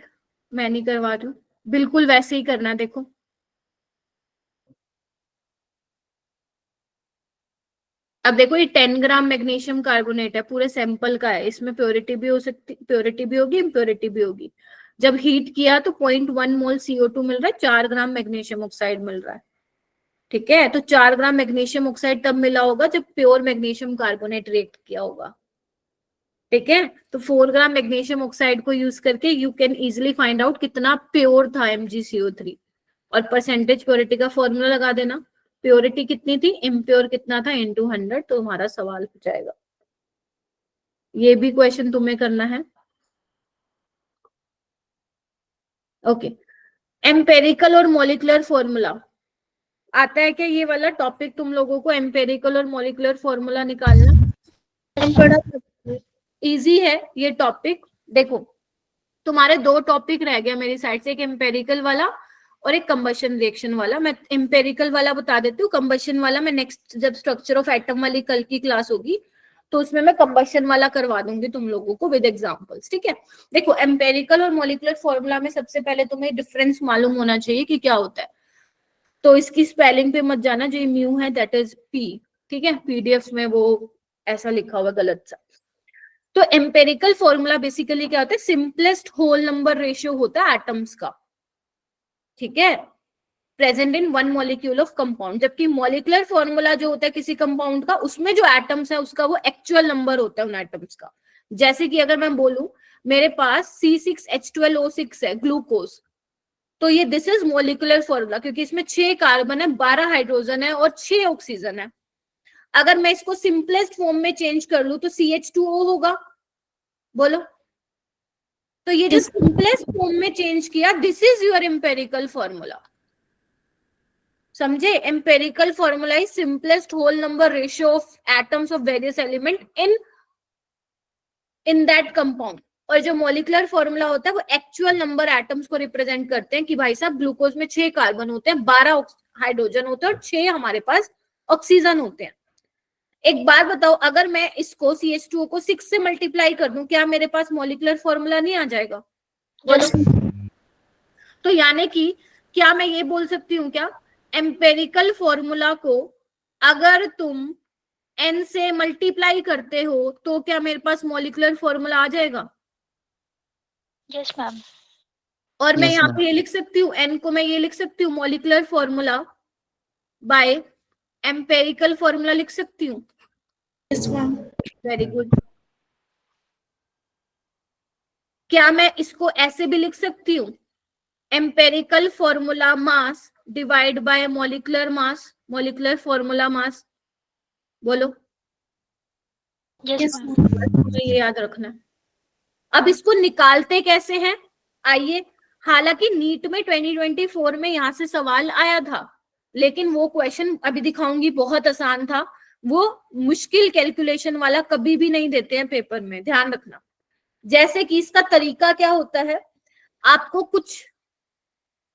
[SPEAKER 1] मैं नहीं करवा रही हूँ। बिल्कुल वैसे ही करना। देखो अब देखो, ये 10 ग्राम मैग्नीशियम कार्बोनेट है, पूरे सैंपल का है। इसमें प्योरिटी भी हो सकती, प्योरिटी भी होगी, इम्प्योरिटी भी होगी। जब हीट किया तो 0.1 मोल CO2 मिल रहा है, 4 ग्राम मैग्नीशियम ऑक्साइड मिल रहा है। ठीक है, तो 4 ग्राम मैग्नीशियम ऑक्साइड तब मिला होगा जब प्योर मैग्नीशियम कार्बोनेट रिएक्ट किया होगा। ठीक है, तो 4 ग्राम मैग्नीशियम ऑक्साइड को यूज करके you can easily find out कितना प्योर था MgCO3 और परसेंटेज प्योरिटी का फॉर्मूला लगा देना। प्योरिटी कितनी थी, इम्प्योर कितना था, इनटू 100, तो हमारा सवाल हो जाएगा। ये भी क्वेश्चन तुम्हें करना है। ओके, एम्पेरिकल और मॉलिक्यूलर फॉर्मूला आता है क्या? ये वाला टॉपिक तुम लोगों को, एम्पेरिकल और मॉलिक्यूलर फॉर्मूला निकालना बड़ा इजी है ये टॉपिक। देखो तुम्हारे 2 टॉपिक रह गया मेरी साइड से, एक एम्पेरिकल वाला और एक कंबशन रिएक्शन वाला। मैं एम्पेरिकल वाला बता देती हूँ, कंबशन वाला मैं नेक्स्ट जब स्ट्रक्चर ऑफ एटम वाली कल की क्लास होगी तो उसमें मैं कंबशन वाला करवा दूंगी तुम लोगों को विद एग्जांपल्स। ठीक है, देखो एम्पेरिकल और मॉलिक्यूलर फॉर्मूला में सबसे पहले तुम्हें डिफरेंस मालूम होना चाहिए कि क्या होता है। तो इसकी स्पेलिंग पे मत जाना, जो म्यू है दैट इज पी। ठीक है, पीडीएफ में वो ऐसा लिखा हुआ गलत सा। तो एम्पेरिकल फॉर्मूला बेसिकली क्या होता है, सिंपलेस्ट होल नंबर रेशियो होता है एटम्स का। ठीक है, present in 1 molecule of compound. जबकि मॉलिक्यूलर फॉर्मूला जो होता है किसी कंपाउंड का, उसमें जो एटम्स है उसका वो एक्चुअल नंबर होता है उन एटम्स का। जैसे कि अगर मैं बोलूं मेरे पास C6H12O6 है ग्लूकोज, तो ये दिस इज मॉलिक्यूलर फॉर्मूला, क्योंकि इसमें 6 कार्बन है, 12 हाइड्रोजन है और 6 ऑक्सीजन है। अगर मैं इसको सिंपलेस्ट फॉर्म में चेंज कर लूं तो CH2O होगा। बोलो, तो ये जो सिंपलेस्ट फॉर्म में चेंज किया, this is your empirical formula. समझे? Empirical formula is simplest whole number ratio of atoms of various element in that compound. और जो मॉलिक्यूलर फॉर्मूला होता है वो एक्चुअल नंबर एटम्स को रिप्रेजेंट करते हैं कि भाई साहब ग्लूकोज में 6 कार्बन होते हैं, 12 हाइड्रोजन होते हैं और 6 हमारे पास ऑक्सीजन होते हैं। एक बात बताओ, अगर मैं इसको CH2O को 6 से मल्टीप्लाई कर दूं, क्या मेरे पास मॉलिक्यूलर फॉर्मूला नहीं आ जाएगा? बोलो। तो यानी कि क्या मैं ये बोल सकती हूँ क्या, एम्पेरिकल फॉर्मूला को अगर तुम n से मल्टीप्लाई करते हो तो क्या मेरे पास मॉलिक्यूलर फॉर्मूला आ जाएगा?
[SPEAKER 4] Yes ma'am.
[SPEAKER 1] और मैं
[SPEAKER 3] Yes,
[SPEAKER 1] यहाँ
[SPEAKER 3] ma'am.
[SPEAKER 1] पे ये लिख सकती हूँ, n को मैं ये लिख सकती हूँ molecular formula by empirical formula लिख सकती हूँ। Very good. क्या मैं इसको ऐसे भी लिख सकती हूँ, empirical formula mass divide by molecular mass, molecular formula mass? बोलो।
[SPEAKER 4] Yes ma'am.
[SPEAKER 1] तो ये याद रखना है। अब इसको निकालते कैसे हैं, आइए। हालांकि नीट में 2024 में यहां से सवाल आया था, लेकिन वो क्वेश्चन अभी दिखाऊंगी बहुत आसान था। वो मुश्किल कैलकुलेशन वाला कभी भी नहीं देते हैं पेपर में, ध्यान रखना। जैसे कि इसका तरीका क्या होता है, आपको कुछ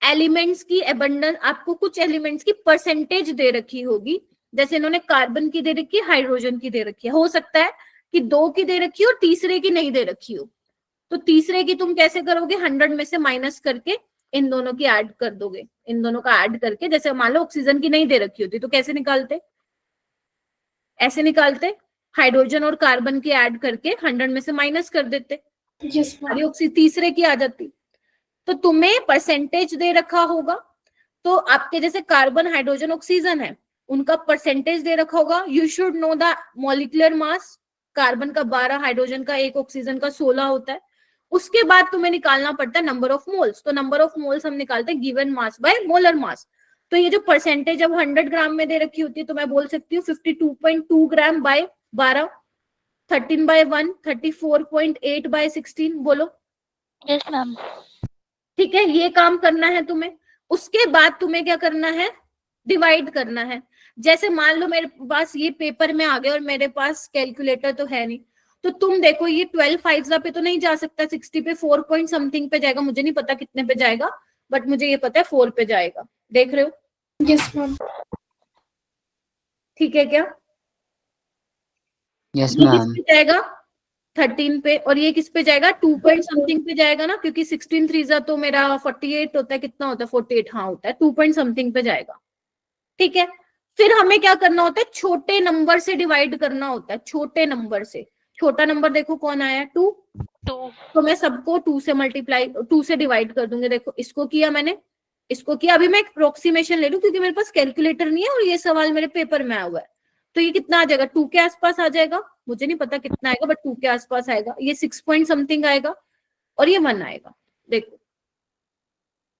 [SPEAKER 1] एलिमेंट्स की एबंडेंस, आपको कुछ एलिमेंट्स की परसेंटेज दे रखी होगी। जैसे इन्होंने कार्बन की दे रखी है, हाइड्रोजन की दे रखी है। हो सकता है कि 2 की दे रखी हो और तीसरे की नहीं दे रखी हो, तो तीसरे की तुम कैसे करोगे, 100 में से माइनस करके इन दोनों की ऐड कर दोगे। इन दोनों का ऐड करके, जैसे मान लो ऑक्सीजन की नहीं दे रखी होती तो कैसे निकालते, ऐसे निकालते, हाइड्रोजन और कार्बन की ऐड करके 100 में से माइनस कर देते, सारी ऑक्सीजन तीसरे की आ जाती। तो तुम्हें परसेंटेज दे रखा होगा, तो आपके जैसे कार्बन हाइड्रोजन ऑक्सीजन है, उनका परसेंटेज दे रखा होगा। You should know the molecular mass. Carbon का 12, हाइड्रोजन का 1, ऑक्सीजन का 16 होता है। उसके बाद तुम्हें निकालना पड़ता है नंबर ऑफ मोल्स। तो नंबर ऑफ मोल्स हम निकालते हैं given mass by molar mass. तो ये जो परसेंटेज अब 100 ग्राम में दे रखी होती है, तो मैं बोल सकती हूँ 52.2 ग्राम बाय 12, 13 बाय 1, 34.8 बाय 16। बोलो।
[SPEAKER 4] Yes ma'am.
[SPEAKER 1] ठीक है, ये काम करना है तुम्हें। उसके बाद तुम्हें क्या करना है, डिवाइड करना है। जैसे मान लो मेरे पास ये पेपर में आ गया और मेरे पास कैलकुलेटर तो है नहीं, तो तुम देखो ये 12 5 पे तो नहीं जा सकता, 60 पे 4 पॉइंट समथिंग पे जाएगा। मुझे नहीं पता कितने पे जाएगा, बट मुझे ये पता है 4 पे जाएगा। देख रहे हो?
[SPEAKER 2] Yes ma'am.
[SPEAKER 1] ठीक है क्या?
[SPEAKER 3] Yes,
[SPEAKER 1] ये किस
[SPEAKER 3] ma'am.
[SPEAKER 1] पे जाएगा, 13 पे, और ये किस पे जाएगा, 2 पॉइंट समथिंग पे जाएगा ना, क्योंकि 16 3 तो मेरा 48 होता है। कितना होता है, 48, हाँ होता है, 2 पॉइंट समथिंग पे जाएगा। ठीक है, फिर हमें क्या करना होता है, छोटे नंबर से डिवाइड करना होता है। छोटे नंबर से, छोटा नंबर देखो कौन आया, 2। तो मैं सबको 2 से मल्टीप्लाई, 2 से डिवाइड कर दूंगी। देखो इसको किया मैंने, इसको किया। अभी मैं एक अप्रोक्सीमेशन ले लूं क्योंकि मेरे पास कैलकुलेटर नहीं है और ये सवाल मेरे पेपर में आया हुआ है। तो ये कितना आ जाएगा, 2 के आसपास आ जाएगा, मुझे नहीं पता कितना आएगा बट 2 के आसपास आएगा। ये 6 पॉइंट समथिंग आएगा और ये 1 आएगा। देखो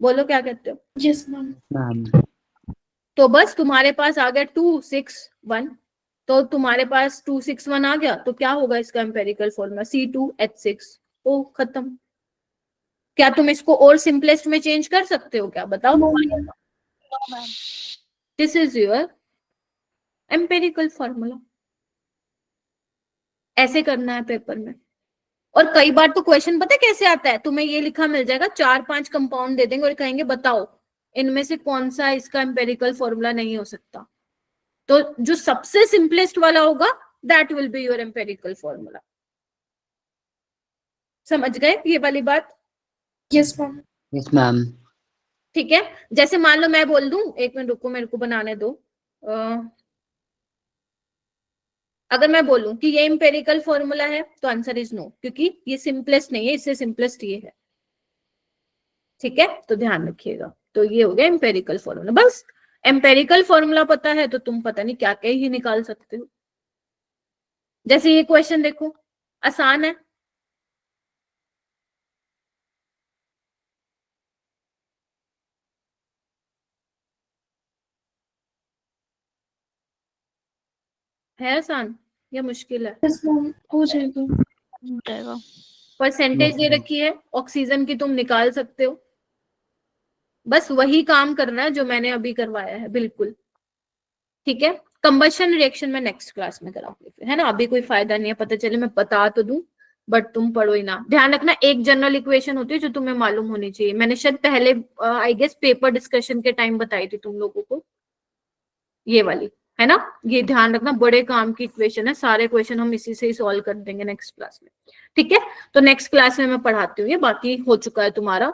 [SPEAKER 1] बोलो क्या कहते हो।
[SPEAKER 2] Yes ma'am.
[SPEAKER 3] मैम
[SPEAKER 1] तो बस तुम्हारे पास आ गया 2 6 1। तो तुम्हारे पास 2 6 1 आ गया तो क्या होगा इसका एम्पेरिकल फॉर्मूला, C2H6। ओ खत्म। क्या तुम इसको और सिंपलेस्ट में चेंज कर सकते हो क्या, बताओ। This is your empirical formula. ऐसे करना है पेपर में। और कई बार तो क्वेश्चन पता है कैसे आता है, तुम्हें ये लिखा मिल जाएगा 4-5 कंपाउंड दे देंगे और कहेंगे बताओ इनमें से कौन सा इसका एम्पेरिकल फॉर्मूला नहीं हो सकता। तो जो सबसे सिंपलेस्ट वाला होगा that will be your empirical formula. समझ गए ये वाली बात।
[SPEAKER 2] Yes ma'am.
[SPEAKER 3] यस मैम
[SPEAKER 1] ठीक है, जैसे मान लो मैं बोल दूं, एक मिनट रुको मेरे को बनाने दो। अगर मैं बोलूं कि ये एम्पेरिकल फॉर्मूला है तो आंसर इज नो, क्योंकि ये सिंपलेस्ट नहीं है, इससे सिंपलेस्ट ये है। ठीक है, तो ध्यान रखिएगा। तो ये हो गया एम्पेरिकल फॉर्मूला। बस एम्पेरिकल फॉर्मूला पता है तो तुम पता नहीं क्या क्या ही निकाल सकते हो। जैसे ये क्वेश्चन देखो, आसान है। है आसान या मुश्किल है।
[SPEAKER 2] यस मैम, हो जाएगा।
[SPEAKER 4] हो जाएगा।
[SPEAKER 1] परसेंटेज दे रखी है ऑक्सीजन की, तुम निकाल सकते हो। बस वही काम करना है जो मैंने अभी करवाया है, बिल्कुल। ठीक है, कंबशन रिएक्शन में नेक्स्ट क्लास में कराऊंगी, है ना। अभी कोई फायदा नहीं है, पता चले मैं बता तो दूं बट तुम पढ़ो ही ना। ध्यान रखना, एक जनरल इक्वेशन होती है जो तुम्हें मालूम होनी चाहिए। मैंने शायद पहले आई गेस पेपर डिस्कशन के टाइम बताई थी तुम लोगों को, ये वाली, है ना। ये ध्यान रखना, बड़े काम की इक्वेशन है, सारे क्वेश्चन हम इसी से ही सॉल्व कर देंगे नेक्स्ट क्लास में। ठीक है, तो नेक्स्ट क्लास में मैं पढ़ाती हूँ, ये बाकी हो चुका है तुम्हारा।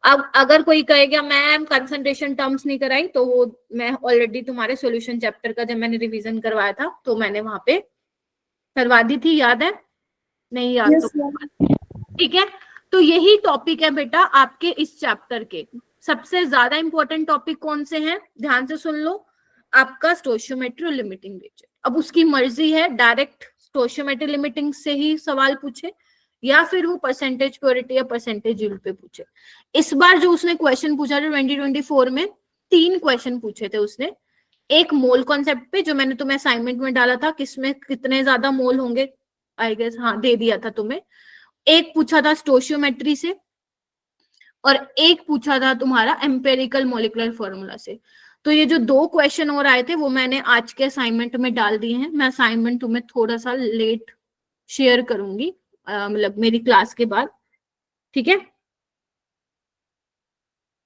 [SPEAKER 1] अब अगर कोई कहेगा मैम कंसंट्रेशन टर्म्स नहीं कराई, तो वो मैं ऑलरेडी तुम्हारे सॉल्यूशन चैप्टर का जब मैंने रिवीजन करवाया था तो मैंने वहां पे करवा दी थी, याद है? नहीं याद
[SPEAKER 2] यस
[SPEAKER 1] तो
[SPEAKER 2] मैम।
[SPEAKER 1] ठीक है। तो यही टॉपिक है बेटा आपके इस चैप्टर के। सबसे ज्यादा इंपॉर्टेंट टॉपिक कौन से हैं, ध्यान से सुन लो। आपका स्टोइशियोमेट्री और लिमिटिंग रीजन। अब उसकी मर्जी है डायरेक्ट स्टोइशियोमेट्री लिमिटिंग से ही सवाल पूछे या फिर वो परसेंटेज प्योरिटी या परसेंटेज यील्ड पे पूछे। इस बार जो उसने क्वेश्चन पूछा था 2024 में, 3 क्वेश्चन पूछे थे उसने। एक मोल कॉन्सेप्ट पे जो मैंने तुम्हें असाइनमेंट में डाला था, किसमें कितने ज्यादा मोल होंगे, आई गेस हाँ दे दिया था तुम्हें। एक पूछा था स्टोइशियोमेट्री से और एक पूछा था तुम्हारा एम्पेरिकल मॉलिक्यूलर फॉर्मूला से। तो ये जो 2 क्वेश्चन और आए थे वो मैंने आज के असाइनमेंट में डाल दिए हैं। मैं असाइनमेंट तुम्हें थोड़ा सा लेट शेयर करूंगी, मतलब मेरी क्लास के बाद। ठीक है,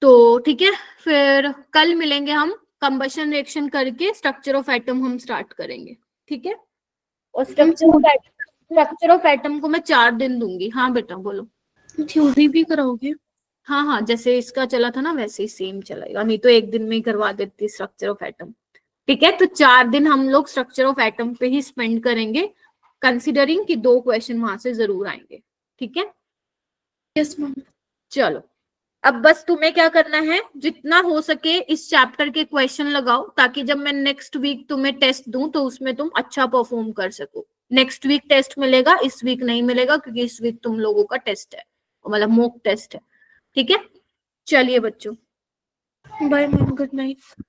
[SPEAKER 1] तो ठीक है, फिर कल मिलेंगे हम। कंबशन रिएक्शन करके स्ट्रक्चर ऑफ एटम हम स्टार्ट करेंगे। ठीक है, और स्ट्रक्चर ऑफ एटम को मैं 4 दिन दूंगी। हाँ बेटा बोलो।
[SPEAKER 2] थ्योरी भी कराओगे?
[SPEAKER 1] हाँ हाँ, जैसे इसका चला था ना वैसे ही सेम चलेगा, नहीं तो एक दिन में ही करवा देती स्ट्रक्चर ऑफ एटम। ठीक है, तो 4 दिन हम लोग स्ट्रक्चर ऑफ एटम पे ही स्पेंड करेंगे, कंसिडरिंग कि 2 क्वेश्चन वहां से जरूर आएंगे। ठीक है,
[SPEAKER 2] यस मैम।
[SPEAKER 1] चलो अब बस तुम्हें क्या करना है, जितना हो सके इस चैप्टर के क्वेश्चन लगाओ ताकि जब मैं नेक्स्ट वीक तुम्हें टेस्ट दूं तो उसमें तुम अच्छा परफॉर्म कर सको। नेक्स्ट वीक टेस्ट मिलेगा, इस वीक नहीं मिलेगा क्योंकि इस वीक तुम लोगों का टेस्ट है, मतलब मॉक टेस्ट है। ठीक है, चलिए बच्चों,
[SPEAKER 2] बाय मैम, गुड नाइट।